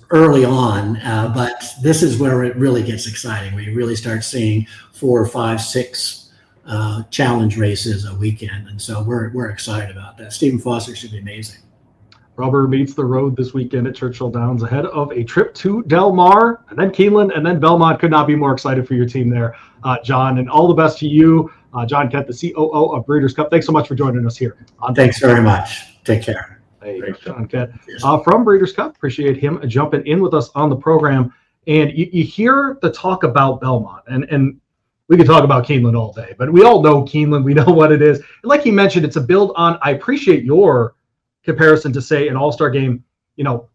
early on, but this is where it really gets exciting. We really start seeing 4, 5, 6 challenge races a weekend, and so we're excited about that. Stephen Foster should be amazing. Rubber meets the road this weekend at Churchill Downs ahead of a trip to Del Mar, and then Keeneland, and then Belmont. Could not be more excited for your team there, John, and all the best to you, John Keitt, the COO of Breeders' Cup. Thanks so much for joining us here. Thanks very much. Take care. Hey, John Keitt from Breeders' Cup. Appreciate him jumping in with us on the program. And you hear the talk about Belmont, and we could talk about Keeneland all day, but we all know Keeneland. We know what it is. And like he mentioned, it's a build on. I appreciate your comparison to, say, an all-star game,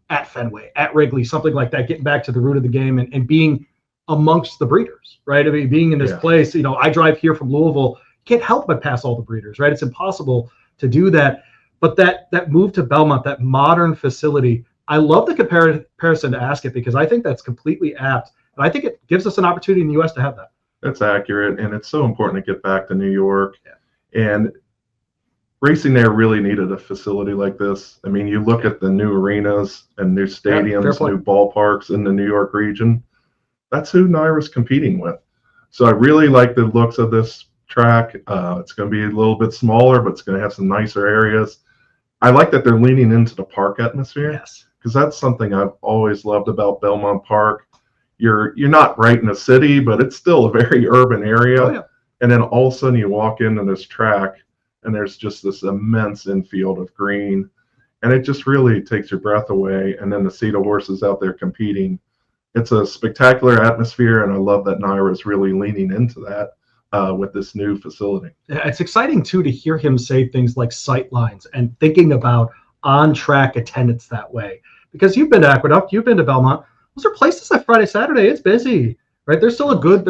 at Fenway, at Wrigley, something like that, getting back to the root of the game and being amongst the breeders, right? I mean, being in this place, I drive here from Louisville, can't help but pass all the breeders, right? It's impossible to do that. But that move to Belmont, that modern facility, I love the comparison to ask it, because I think that's completely apt. And I think it gives us an opportunity in the U.S. to have that. That's accurate. And it's so important to get back to New York. Yeah. And racing there really needed a facility like this. I mean, you look at the new arenas and new stadiums, new ballparks in the New York region. That's who NYRA's competing with. So I really like the looks of this track. It's going to be a little bit smaller, but it's going to have some nicer areas. I like that they're leaning into the park atmosphere. Yes, because that's something I've always loved about Belmont Park. You're not right in the city, but it's still a very urban area. Oh, yeah. And then all of a sudden you walk into this track, and there's just this immense infield of green, and it just really takes your breath away. And then to see the horses out there competing, it's a spectacular atmosphere, and I love that NYRA is really leaning into that with this new facility. Yeah, it's exciting, too, to hear him say things like sight lines and thinking about on-track attendance that way. Because you've been to Aqueduct, you've been to Belmont. Those are places that Friday, Saturday, it's busy. Right, there's still a good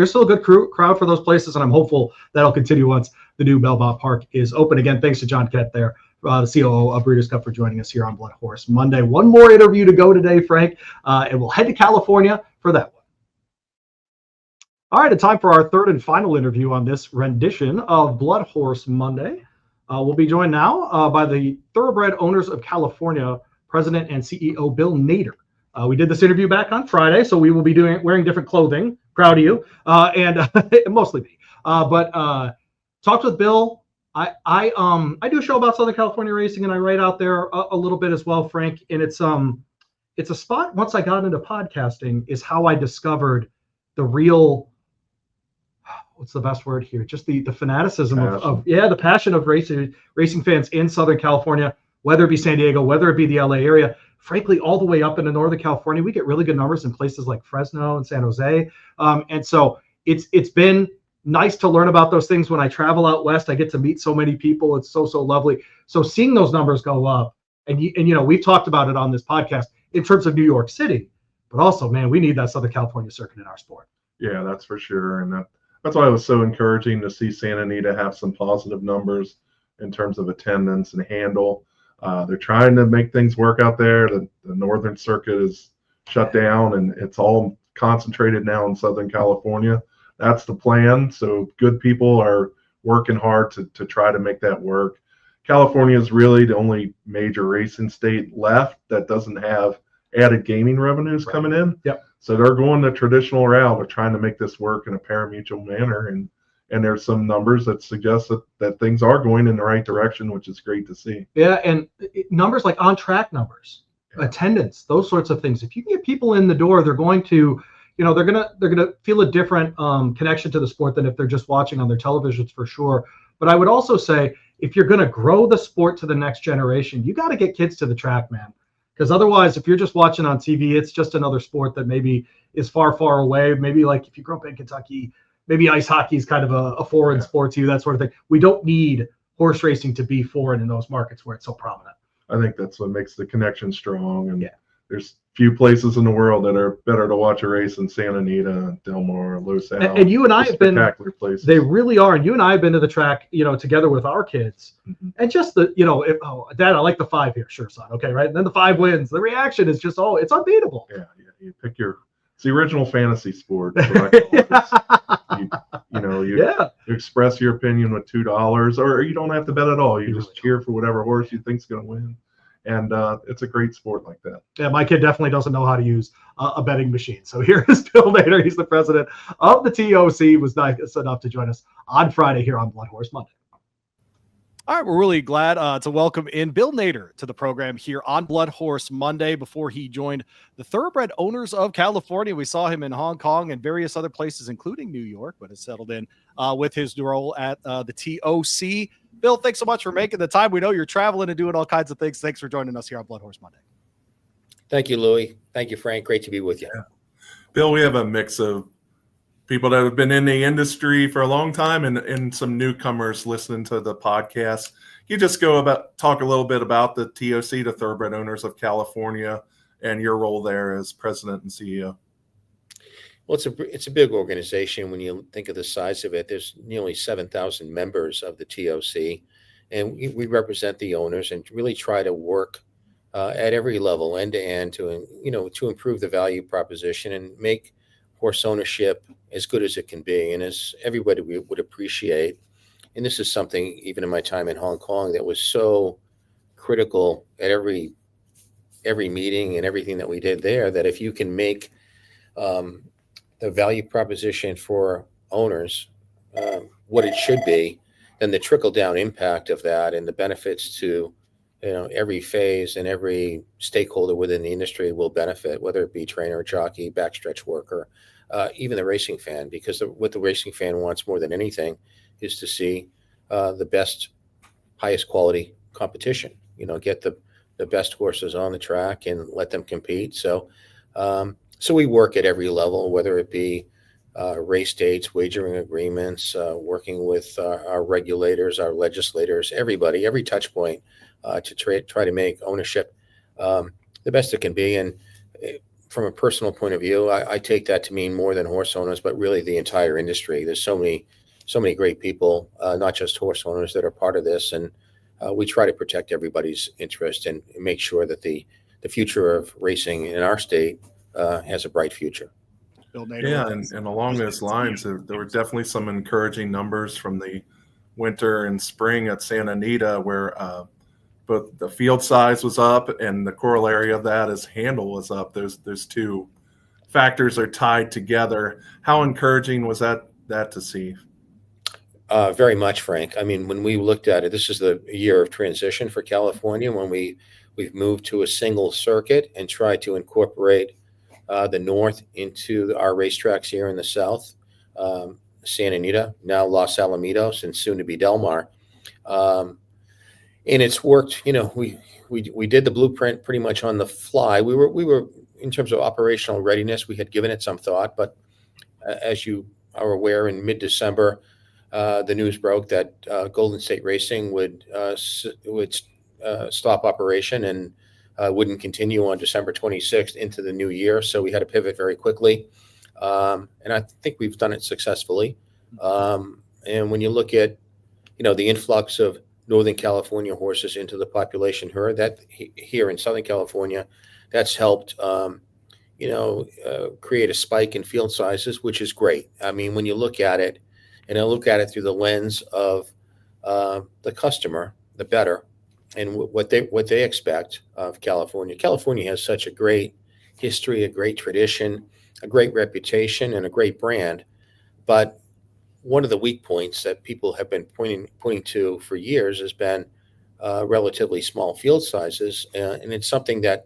crowd for those places, and I'm hopeful that'll continue once the new Belmont Park is open. Again, thanks to John Keitt there, the COO of Breeders' Cup, for joining us here on BloodHorse Monday. One more interview to go today, Frank, and we'll head to California for that one. All right, it's time for our third and final interview on this rendition of BloodHorse Monday. We'll be joined now by the Thoroughbred Owners of California President and CEO Bill Nader. We did this interview back on Friday, so we will be wearing different clothing. Proud of you, and mostly me. But talked with Bill. I do a show about Southern California racing, and I write out there a little bit as well, Frank. And it's it's a spot, once I got into podcasting, is how I discovered the real, what's the best word here? Just the fanaticism of the passion of racing fans in Southern California, whether it be San Diego, whether it be the LA area, frankly, all the way up into Northern California. We get really good numbers in places like Fresno and San Jose. And so it's been nice to learn about those things. When I travel out west, I get to meet so many people. It's so lovely. So seeing those numbers go up, and we've talked about it on this podcast in terms of New York City, but also, man, we need that Southern California circuit in our sport. Yeah, that's for sure. And that's why it was so encouraging to see Santa Anita have some positive numbers in terms of attendance and handle. They're trying to make things work out there. The Northern Circuit is shut down, and it's all concentrated now in Southern California. That's the plan. So good people are working hard to try to make that work. California is really the only major racing state left that doesn't have added gaming revenues coming in. Yep. So they're going the traditional route of trying to make this work in a pari-mutuel manner. And there's some numbers that suggest that things are going in the right direction, which is great to see. Yeah, and numbers like on-track numbers, attendance, those sorts of things. If you can get people in the door, they're going to, they're gonna feel a different connection to the sport than if they're just watching on their televisions, for sure. But I would also say, if you're going to grow the sport to the next generation, you got to get kids to the track, man. Because otherwise, if you're just watching on TV, it's just another sport that maybe is far away. Maybe like if you grew up in Kentucky, maybe ice hockey is kind of a foreign sport to you, that sort of thing. We don't need horse racing to be foreign in those markets where it's so prominent. I think that's what makes the connection strong. And there's few places in the world that are better to watch a race than Santa Anita, Del Mar, Los Al. And you and I have been spectacular places. They really are. And you and I have been to the track, together with our kids. Mm-hmm. And just the, Dad, I like the 5 here. Sure, son. Okay, right. And then the 5 wins. The reaction is just, it's unbeatable. Yeah. You pick it's the original fantasy sport. You express your opinion with $2, or you don't have to bet at all. You just cheer for whatever horse you think's going to win. And it's a great sport like that. Yeah, my kid definitely doesn't know how to use a betting machine. So here is Bill Nader. He's the president of the TOC. Was nice enough to join us on Friday here on BloodHorse Monday. All right, we're really glad to welcome in Bill Nader to the program here on BloodHorse Monday. Before he joined the Thoroughbred Owners of California, we saw him in Hong Kong and various other places, including New York, but has settled in with his role at the TOC. Bill, thanks so much for making the time. We know you're traveling and doing all kinds of things. Thanks for joining us here on BloodHorse Monday. Thank you, Louie. Thank you, Frank. Great to be with you. Yeah. Bill, we have a mix of people that have been in the industry for a long time and some newcomers listening to the podcast. You just talk a little bit about the TOC, the Thoroughbred Owners of California, and your role there as president and CEO. Well, it's a big organization when you think of the size of it. There's nearly 7,000 members of the TOC, and we represent the owners and really try to work at every level, end to end, to improve the value proposition and make horse ownership as good as it can be, and as everybody would appreciate. And this is something, even in my time in Hong Kong, that was so critical at every meeting and everything that we did there, that if you can make the value proposition for owners what it should be, then the trickle-down impact of that and the benefits to every phase and every stakeholder within the industry will benefit, whether it be trainer, jockey, backstretch worker, even the racing fan, because what the racing fan wants more than anything is to see the best, highest quality competition. Get the best horses on the track and let them compete. So we work at every level, whether it be race dates, wagering agreements, working with our regulators, our legislators, everybody, every touch point to try to make ownership the best it can be. And from a personal point of view, I take that to mean more than horse owners, but really the entire industry. There's so many great people, not just horse owners, that are part of this. And we try to protect everybody's interest and make sure that the future of racing in our state has a bright future. Bill Nader. Yeah, and along those lines, there were definitely some encouraging numbers from the winter and spring at Santa Anita, where both the field size was up and the corollary of that is handle was up. Those two factors are tied together. How encouraging was that to see? Very much, Frank. I mean, when we looked at it, this is the year of transition for California when we We've moved to a single circuit and tried to incorporate the north into our racetracks here in the south, Santa Anita, now Los Alamitos, and soon to be Del Mar. And it's worked. We did the blueprint pretty much on the fly. We were in terms of operational readiness, we had given it some thought, but as you are aware, in mid-December, the news broke that Golden State Racing would stop operation and wouldn't continue on December 26th into the new year. So we had to pivot very quickly. And I think we've done it successfully. And when you look at, the influx of Northern California horses into the population herd, that here in Southern California, that's helped, create a spike in field sizes, which is great. I mean, when you look at it, and I look at it through the lens of the customer, the bettor, and what they expect of California. California has such a great history, a great tradition, a great reputation, and a great brand. But one of the weak points that people have been pointing to for years has been relatively small field sizes, and it's something that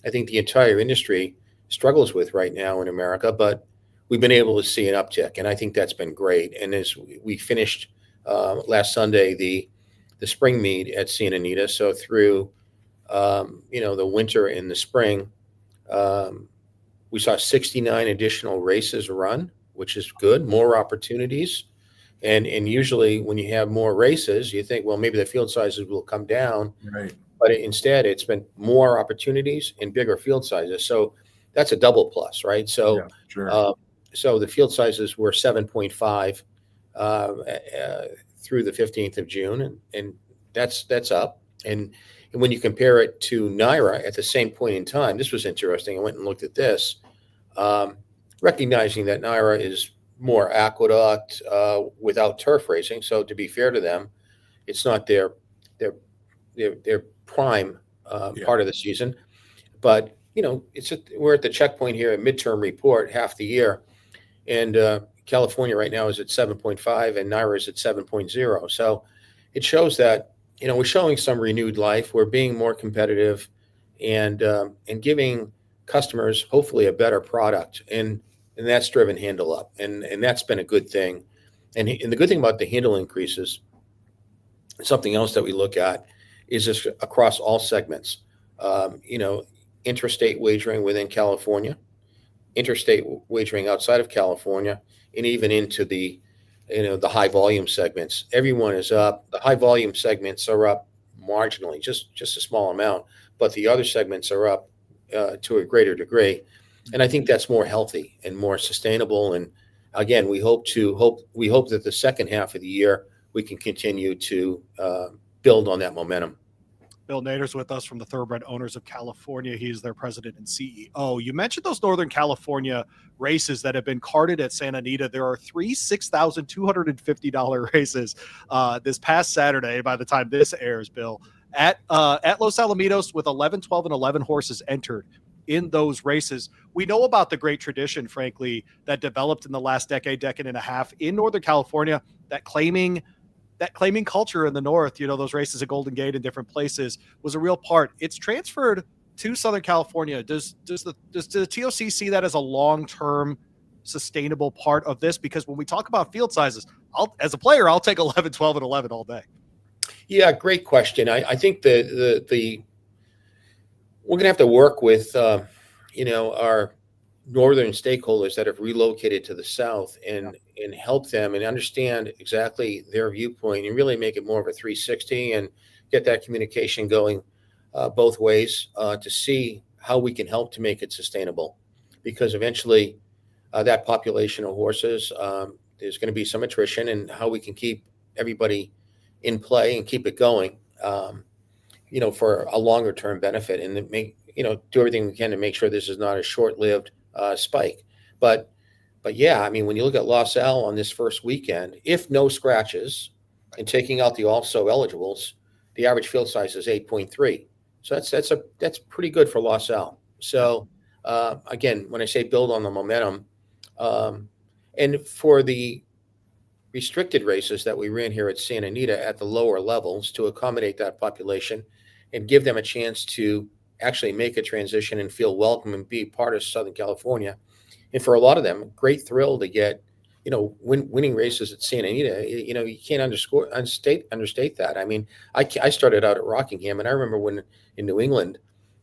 I think the entire industry struggles with right now in America. But we've been able to see an uptick, and I think that's been great. And as we finished last Sunday the spring meet at Santa Anita, so through the winter and the spring, we saw 69 additional races run, which is good, more opportunities. And usually when you have more races, you think, well, maybe the field sizes will come down. Right. But instead, it's been more opportunities and bigger field sizes. So that's a double plus, right? So, Yeah, sure. so the field sizes were 7.5 through the 15th of June, and that's up. And when you compare it to NYRA at the same point in time, this was interesting. I went and looked at this, recognizing that NYRA is more aqueduct without turf racing. So to be fair to them, it's not their prime part of the season. But we're at the checkpoint here, a midterm report, half the year, and California right now is at 7.5 and NYRA is at 7.0. So it shows that we're showing some renewed life. We're being more competitive, and giving customers hopefully a better product, and that's driven handle up, and that's been a good thing. And the good thing about the handle increases, something else that we look at, is this across all segments. Interstate wagering within California, interstate wagering outside of California, and even into the high volume segments. Everyone is up. The high volume segments are up marginally, just a small amount, but the other segments are up to a greater degree. And I think that's more healthy and more sustainable. And again, we hope that the second half of the year we can continue to build on that momentum. Bill Nader's with us from the Thoroughbred Owners of California. He's their president and CEO. You mentioned those Northern California races that have been carded at Santa Anita. There are 3 $6,250 races this past Saturday, by the time this airs, Bill, at Los Alamitos, with 11, 12, and 11 horses entered in those races. We know about the great tradition, frankly, that developed in the last decade and a half in Northern California, that claiming culture in the north, those races at Golden Gate and different places, was a real part. It's transferred to Southern California. Does the TOC see that as a long-term sustainable part of this? Because when we talk about field sizes, as a player, I'll take 11, 12, and 11 all day. Yeah, great question. I think we're going to have to work with, our northern stakeholders that have relocated to the south and help them and understand exactly their viewpoint, and really make it more of a 360 and get that communication going both ways to see how we can help to make it sustainable. Because eventually that population of horses, there's going to be some attrition, and how we can keep everybody in play and keep it going, for a longer term benefit, and do everything we can to make sure this is not a short-lived spike. But yeah, I mean, when you look at Los Al on this first weekend, if no scratches and taking out the also eligibles, the average field size is 8.3. So that's pretty good for Los Al. So again, when I say build on the momentum, and for the restricted races that we ran here at Santa Anita at the lower levels to accommodate that population, and give them a chance to actually make a transition and feel welcome and be part of Southern California. And for a lot of them, great thrill to get, winning races at Santa Anita. You can't understate that. I mean, I started out at Rockingham, and I remember when in New England,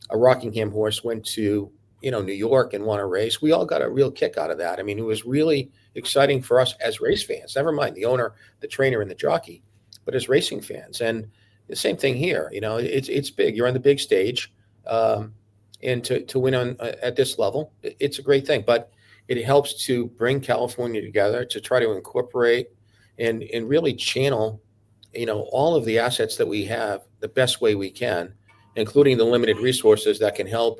a Rockingham horse went to, New York and won a race. We all got a real kick out of that. I mean, it was really exciting for us as race fans, never mind the owner, the trainer, and the jockey, but as racing fans. And the same thing here, it's big. You're on the big stage, and to win on at this level, it's a great thing. But it helps to bring California together, to try to incorporate and really channel, all of the assets that we have the best way we can, including the limited resources that can help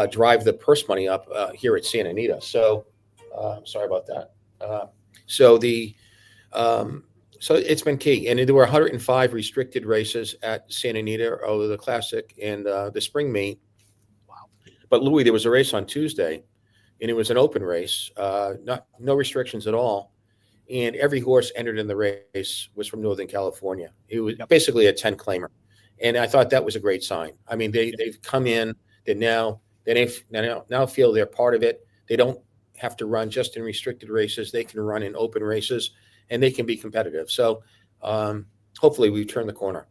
drive the purse money up here at Santa Anita. So, sorry about that. So it's been key. And there were 105 restricted races at Santa Anita over the Classic and the Spring Meet. Wow. But Louie, there was a race on Tuesday, and it was an open race, no restrictions at all. And every horse entered in the race was from Northern California. It was basically a 10 claimer. And I thought that was a great sign. I mean, they've come in, they now feel they're part of it. They don't have to run just in restricted races. They can run in open races, and they can be competitive. So hopefully we turn the corner.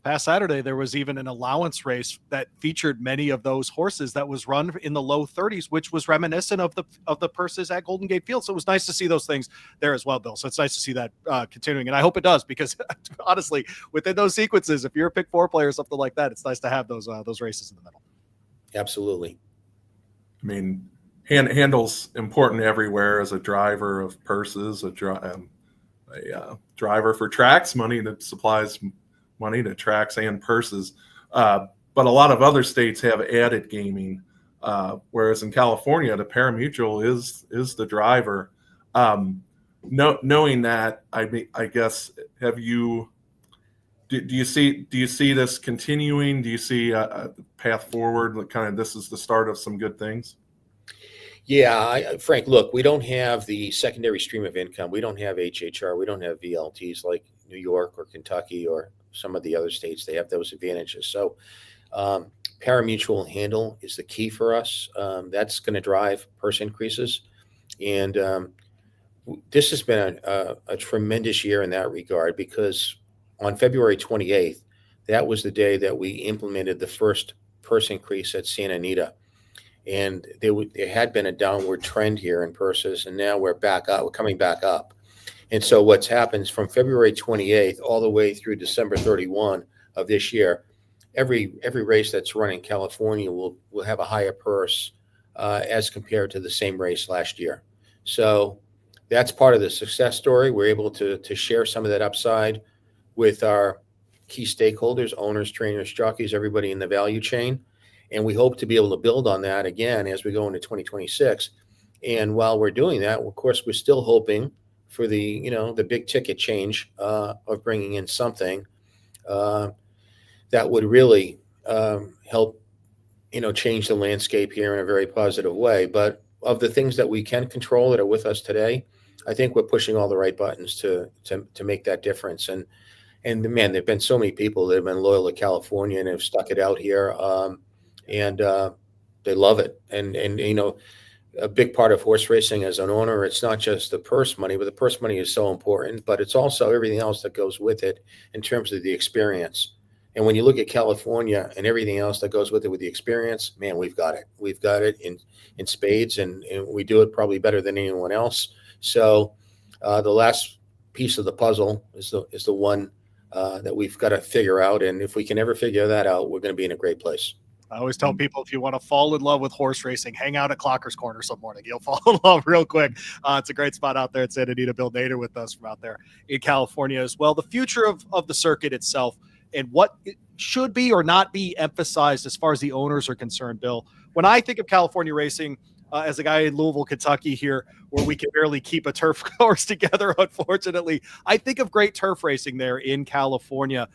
Past Saturday, there was even an allowance race that featured many of those horses that was run in the low 30s, which was reminiscent of the purses at Golden Gate Field. So it was nice to see those things there as well, Bill. So it's nice to see that continuing, and I hope it does, because honestly, within those sequences, if you're a pick 4 player or something like that, it's nice to have those races in the middle. Absolutely. I mean, handle's important everywhere as a driver of purses, a driver for tracks, money that supplies money to tracks and purses. But a lot of other states have added gaming, whereas in California, the pari-mutuel is the driver. Knowing that, I guess, do you see this continuing? Do you see a path forward? Like, kind of, this is the start of some good things? Yeah, Frank, look, we don't have the secondary stream of income. We don't have HHR. We don't have VLTs like New York or Kentucky or some of the other states. They have those advantages. So pari-mutuel handle is the key for us. That's going to drive purse increases. And this has been a tremendous year in that regard, because on February 28th, that was the day that we implemented the first purse increase at Santa Anita. And there had been a downward trend here in purses, and now we're back up. We're coming back up. And so what's happened from February 28th all the way through December 31 of this year, every race that's run in California will have a higher purse as compared to the same race last year. So that's part of the success story. We're able to share some of that upside with our key stakeholders, owners, trainers, jockeys, everybody in the value chain. And we hope to be able to build on that again as we go into 2026. And while we're doing that, of course, we're still hoping for the big ticket change of bringing in something that would really help, change the landscape here in a very positive way. But of the things that we can control that are with us today, I think we're pushing all the right buttons to make that difference. And man, there've been so many people that have been loyal to California and have stuck it out here, and they love it. And a big part of horse racing as an owner, it's not just the purse money, but the purse money is so important, but it's also everything else that goes with it in terms of the experience. And when you look at California and everything else that goes with it, with the experience, man, we've got it. We've got it in spades, and we do it probably better than anyone else. So the last piece of the puzzle is the one that we've got to figure out. And if we can ever figure that out, we're going to be in a great place. I always tell people, if you want to fall in love with horse racing, hang out at Clocker's Corner some morning. You'll fall in love real quick. It's a great spot out there at Santa Anita. Bill Nader with us from out there in California as well. The future of the circuit itself and what it should be or not be emphasized as far as the owners are concerned, Bill. When I think of California racing, as a guy in Louisville, Kentucky here, where we can barely keep a turf course together, unfortunately, I think of great turf racing there in California.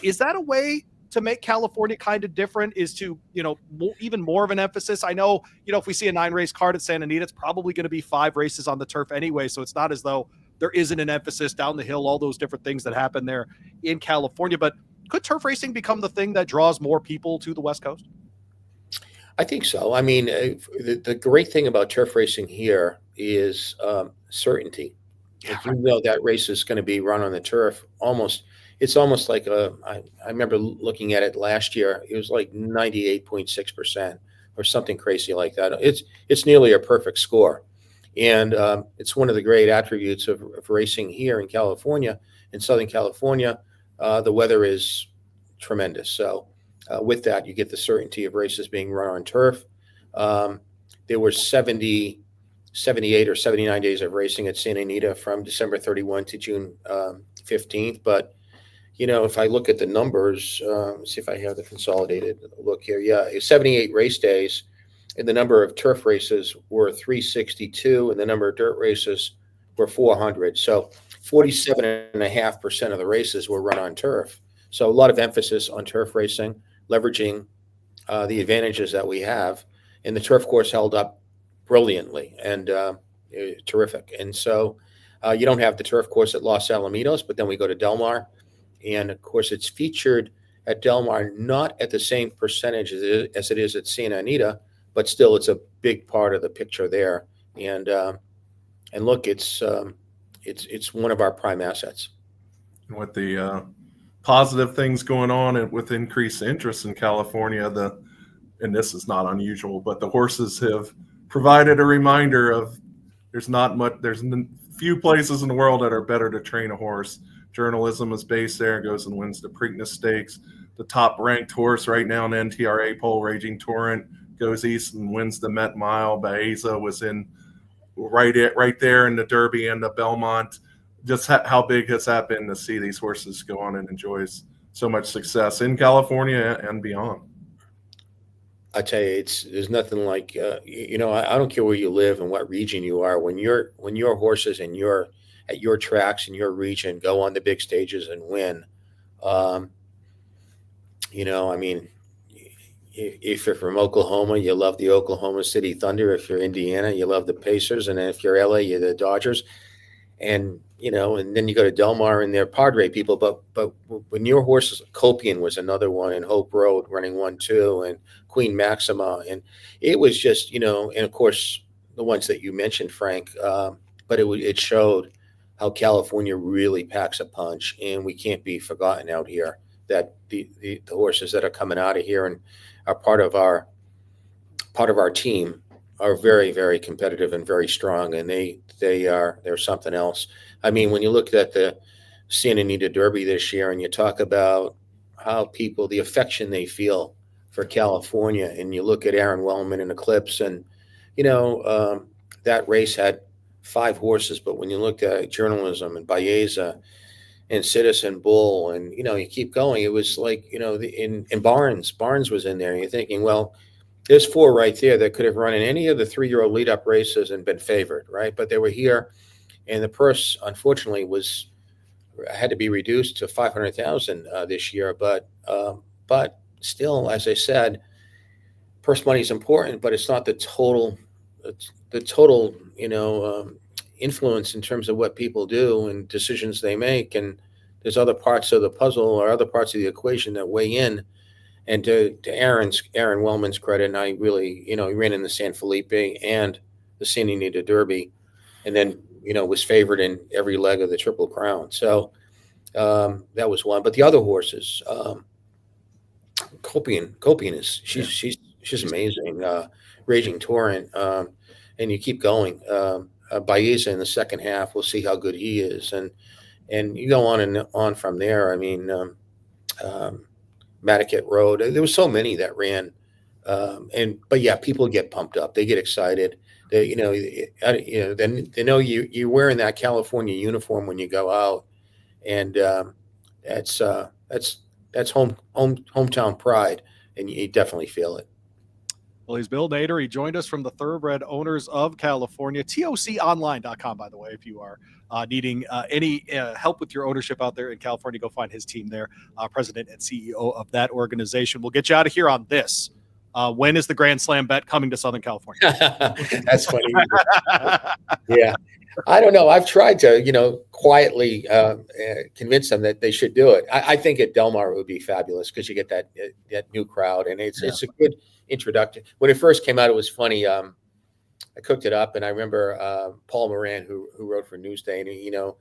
Is that a way to make California kind of different, is to, even more of an emphasis? I know, if we see a 9-race card at Santa Anita, it's probably going to be 5 races on the turf anyway. So it's not as though there isn't an emphasis down the hill, all those different things that happen there in California. But could turf racing become the thing that draws more people to the West Coast? I think so. I mean, the great thing about turf racing here is certainty. If you know that race is going to be run on the turf, it's almost like I remember looking at it last year. It was like 98.6% or something crazy like that. It's nearly a perfect score, and it's one of the great attributes of racing here in California, in Southern California. The weather is tremendous, so. With that, you get the certainty of races being run on turf. There were 78 or 79 days of racing at Santa Anita from December 31 to June 15th. But, if I look at the numbers, let's see if I have the consolidated look here. Yeah, 78 race days, and the number of turf races were 362, and the number of dirt races were 400. So 47.5% of the races were run on turf. So a lot of emphasis on turf racing, leveraging the advantages that we have, and the turf course held up brilliantly and terrific. And so you don't have the turf course at Los Alamitos, but then we go to Del Mar, and of course it's featured at Del Mar, not at the same percentage as it is at Santa Anita, but still it's a big part of the picture there. And look, it's one of our prime assets. With the positive things going on and with increased interest in California, and this is not unusual, but the horses have provided a reminder of there's few places in the world that are better to train a horse. Journalism is based there, goes and wins the Preakness Stakes. The top ranked horse right now in the NTRA poll, Raging Torrent, goes east and wins the Met Mile. Baeza was in right there in the Derby and the Belmont. Just how big has that been to see these horses go on and enjoy so much success in California and beyond? I tell you, there's nothing like I don't care where you live and what region you are. When your horses and at your tracks in your region go on the big stages and win, I mean, if you're from Oklahoma, you love the Oklahoma City Thunder. If you're Indiana, you love the Pacers, and if you're LA, you're the Dodgers. And and then you go to Del Mar and they're Padre people, but when your horses, Copian was another one, and Hope Road running 1-2, and Queen Maxima, and it was just and of course the ones that you mentioned, Frank, but it showed how California really packs a punch, and we can't be forgotten out here. That the horses that are coming out of here and are part of our team are very, very competitive and very strong, and they're something else. I mean, when you look at the Santa Anita Derby this year and you talk about how people, the affection they feel for California, and you look at Aaron Wellman and Eclipse, and that race had 5 horses, but when you looked at journalism and Baeza and Citizen Bull, and you keep going, it was like in Barnes was in there, and you're thinking, well, there's 4 right there that could have run in any of the 3-year-old lead-up races and been favored, right? But they were here, and the purse, unfortunately, had to be reduced to $500,000 this year. But still, as I said, purse money is important, but it's not the total influence in terms of what people do and decisions they make. And there's other parts of the puzzle or other parts of the equation that weigh in. And to Aaron Wellman's credit, and I really, he ran in the San Felipe and the Santa Anita Derby, and then, was favored in every leg of the Triple Crown. So that was one. But the other horses, Copian is she's amazing. Raging Torrent, and you keep going. Baeza in the second half, we'll see how good he is, and you go on and on from there. I mean, Madaket Road. There were so many that ran, but yeah, people get pumped up. They get excited. They, then they know you're wearing that California uniform when you go out, and that's hometown pride, and you definitely feel it. Well, he's Bill Nader. He joined us from the Thoroughbred Owners of California. TOConline.com, by the way, if you are needing any help with your ownership out there in California, go find his team there, president and CEO of that organization. We'll get you out of here on this. When is the Grand Slam bet coming to Southern California? That's funny. Yeah. I don't know. I've tried to, quietly convince them that they should do it. I think at Del Mar it would be fabulous because you get that new crowd, and it's a good introduction. When it first came out, it was funny. I cooked it up, and I remember Paul Moran, who wrote for Newsday, and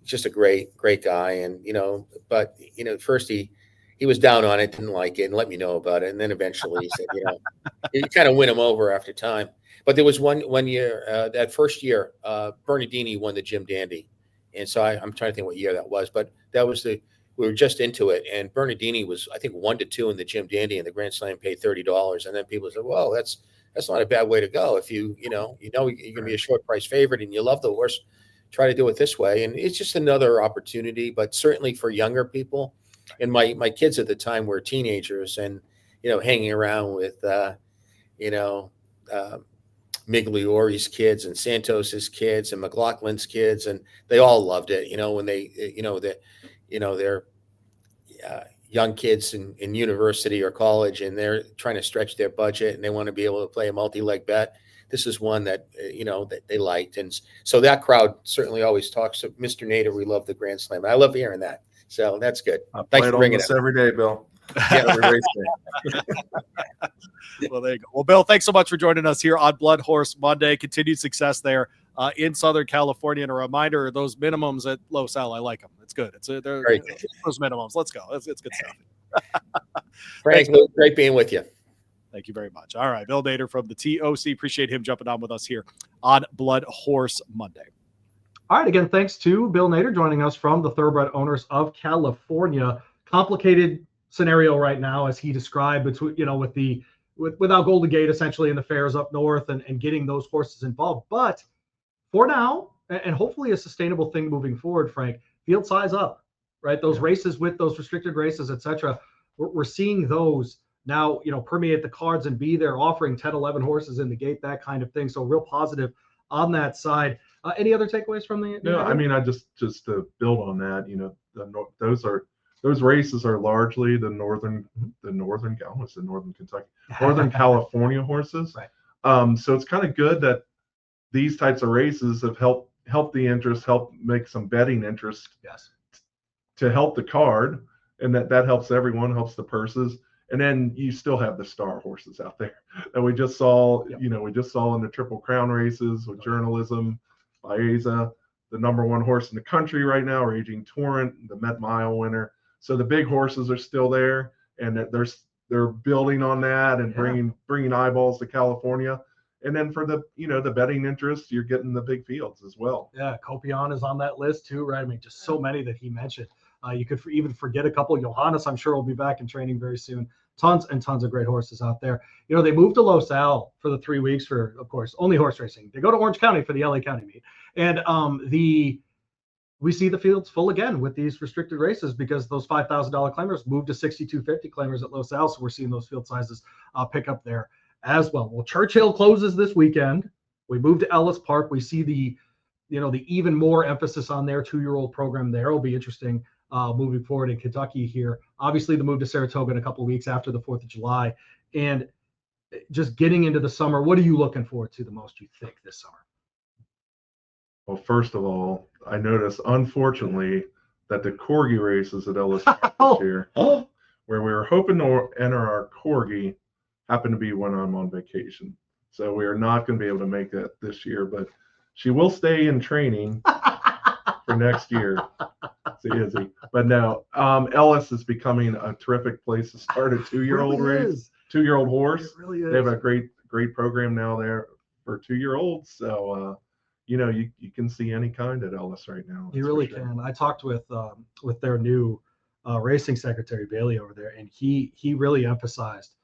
just a great guy, and but at first he was down on it, didn't like it, and let me know about it, and then eventually he said, you kind of win him over after time. But there was one year, that first year, Bernardini won the Jim Dandy, and so I'm trying to think what year that was, but that was we were just into it, and Bernardini was, I think, 1-2 in the Jim Dandy, and the Grand Slam paid $30, and then people said, well, that's not a bad way to go. If you're going to be a short price favorite and you love the horse, try to do it this way. And it's just another opportunity, but certainly for younger people. And my kids at the time were teenagers and, hanging around with, Migliori's kids and Santos's kids and McLaughlin's kids. And they all loved it, when they're young kids in university or college, and they're trying to stretch their budget and they want to be able to play a multi-leg bet. This is one that, that they liked. And so that crowd certainly always talks to Mr. Nader. We love the Grand Slam. I love hearing that. So that's good. Thanks for bringing it every day, Bill. Yeah. Every race day. Well, there you go. Well, Bill, thanks so much for joining us here on BloodHorse Monday. Continued success there in Southern California. And a reminder, those minimums at Los Al, I like them. It's good. They're those minimums. Let's go. It's good stuff. Frank, great being with you. Thank you very much. All right, Bill Nader from the TOC. Appreciate him jumping on with us here on BloodHorse Monday. All right, again, thanks to Bill Nader joining us from the Thoroughbred Owners of California. Complicated scenario right now, as he described, between without Golden Gate essentially in the fairs up north and getting those horses involved. But for now, and hopefully a sustainable thing moving forward, Frank, field size up, right? Those races with those restricted races, etc. We're seeing those now, permeate the cards and be there offering 10, 11 horses in the gate, that kind of thing. So real positive on that side. Any other takeaways from the? No, I mean, I just to build on that, those races are largely the northern Kentucky, Northern California horses. Right. So it's kind of good that these types of races have helped the interest, help make some betting interest. Yes. To help the card, and that helps everyone, helps the purses. And then you still have the star horses out there that we just saw, we just saw in the Triple Crown races with Journalism, Baeza, the number one horse in the country right now, Raging Torrent, the Met Mile winner. So the big horses are still there, and they're building on that and bringing eyeballs to California. And then for the the betting interest, you're getting the big fields as well. Yeah, Copion is on that list too, right? I mean, just so many that he mentioned. You could even forget a couple. Johannes, I'm sure, will be back in training very soon. Tons and tons of great horses out there. They moved to Los Al for the 3 weeks for, of course, only horse racing. They go to Orange County for the LA County meet. And we see the fields full again with these restricted races because those $5,000 claimers moved to $6,250 claimers at Los Al. So we're seeing those field sizes pick up there as well. Well, Churchill closes this weekend. We move to Ellis Park. We see the even more emphasis on their 2-year-old program there. Will be interesting moving forward in Kentucky here. Obviously, the move to Saratoga in a couple of weeks after the 4th of July. And just getting into the summer, what are you looking forward to the most, you think, this summer? Well, first of all, I noticed, unfortunately, that the Corgi races at Ellis Park this year, where we were hoping to enter our Corgi, happened to be when I'm on vacation. So we are not going to be able to make that this year, but she will stay in training for next year. See, Izzy. But no, Ellis is becoming a terrific place to start a 2-year-old race, 2-year-old horse. It really is. They have a great program now there for 2-year-olds. So, you can see any kind at Ellis right now. You really can. I talked with their new racing secretary, Bailey, over there, and he really emphasized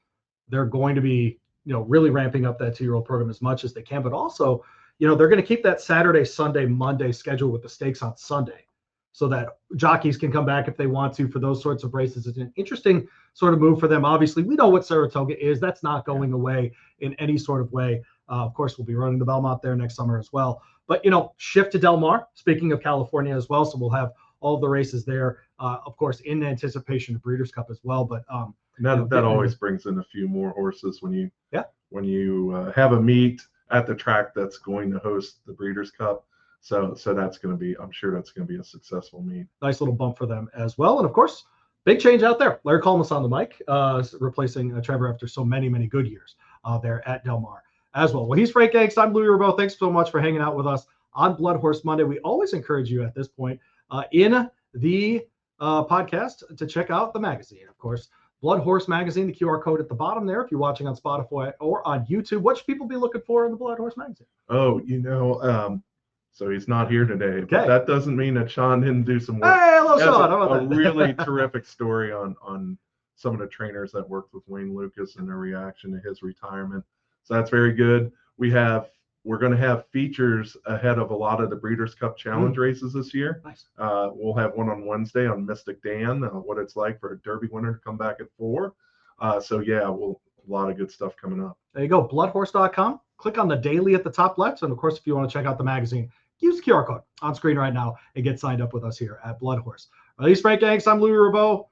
they're going to be, really ramping up that 2-year-old program as much as they can, but also, they're going to keep that Saturday, Sunday, Monday schedule with the stakes on Sunday so that jockeys can come back if they want to for those sorts of races. It's an interesting sort of move for them. Obviously, we know what Saratoga is. That's not going away in any sort of way. Of course, we'll be running the Belmont there next summer as well. But, shift to Del Mar, speaking of California as well. So we'll have all of the races there, of course, in anticipation of Breeders' Cup as well. But that always brings in a few more horses when you have a meet at the track that's going to host the Breeders' Cup. So that's going to be, I'm sure that's going to be a successful meet. Nice little bump for them as well. And of course, big change out there. Larry Colmus on the mic, replacing Trevor after so many good years there at Del Mar as well. Well, he's Frank Angst. I'm Louie Rabaut. Thanks so much for hanging out with us on BloodHorse Monday. We always encourage you at this point in the podcast to check out the magazine. Of course, BloodHorse Magazine, the QR code at the bottom there if you're watching on Spotify or on YouTube. What should people be looking for in the BloodHorse Magazine? Oh, so he's not here today, but that doesn't mean that Sean didn't do some work. Hey, hello, Sean. How about a that? really terrific story on some of the trainers that worked with Wayne Lucas and their reaction to his retirement. So that's very good. We're going to have features ahead of a lot of the Breeders' Cup Challenge races this year. Nice. We'll have one on Wednesday on Mystic Dan, what it's like for a Derby winner to come back at 4. A lot of good stuff coming up. There you go, bloodhorse.com. Click on the daily at the top left. And of course, if you want to check out the magazine, use the QR code on screen right now and get signed up with us here at BloodHorse. He's Frank Angst. I'm Louie Rabaut.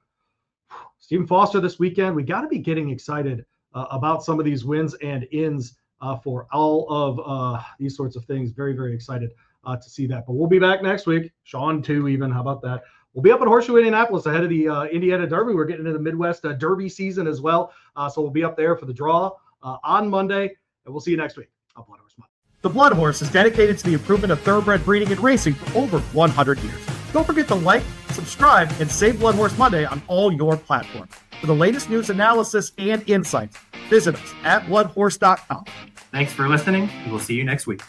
Stephen Foster this weekend. We got to be getting excited about some of these wins and ins for all of these sorts of things. Very, very excited to see that. But we'll be back next week. Sean, too, even. How about that? We'll be up at Horseshoe, Indianapolis ahead of the Indiana Derby. We're getting into the Midwest Derby season as well. So we'll be up there for the draw on Monday. And we'll see you next week on BloodHorse Monday. The Blood Horse is dedicated to the improvement of thoroughbred breeding and racing for over 100 years. Don't forget to like, subscribe, and save Blood Horse Monday on all your platforms. For the latest news, analysis, and insights, visit us at bloodhorse.com. Thanks for listening, and we'll see you next week.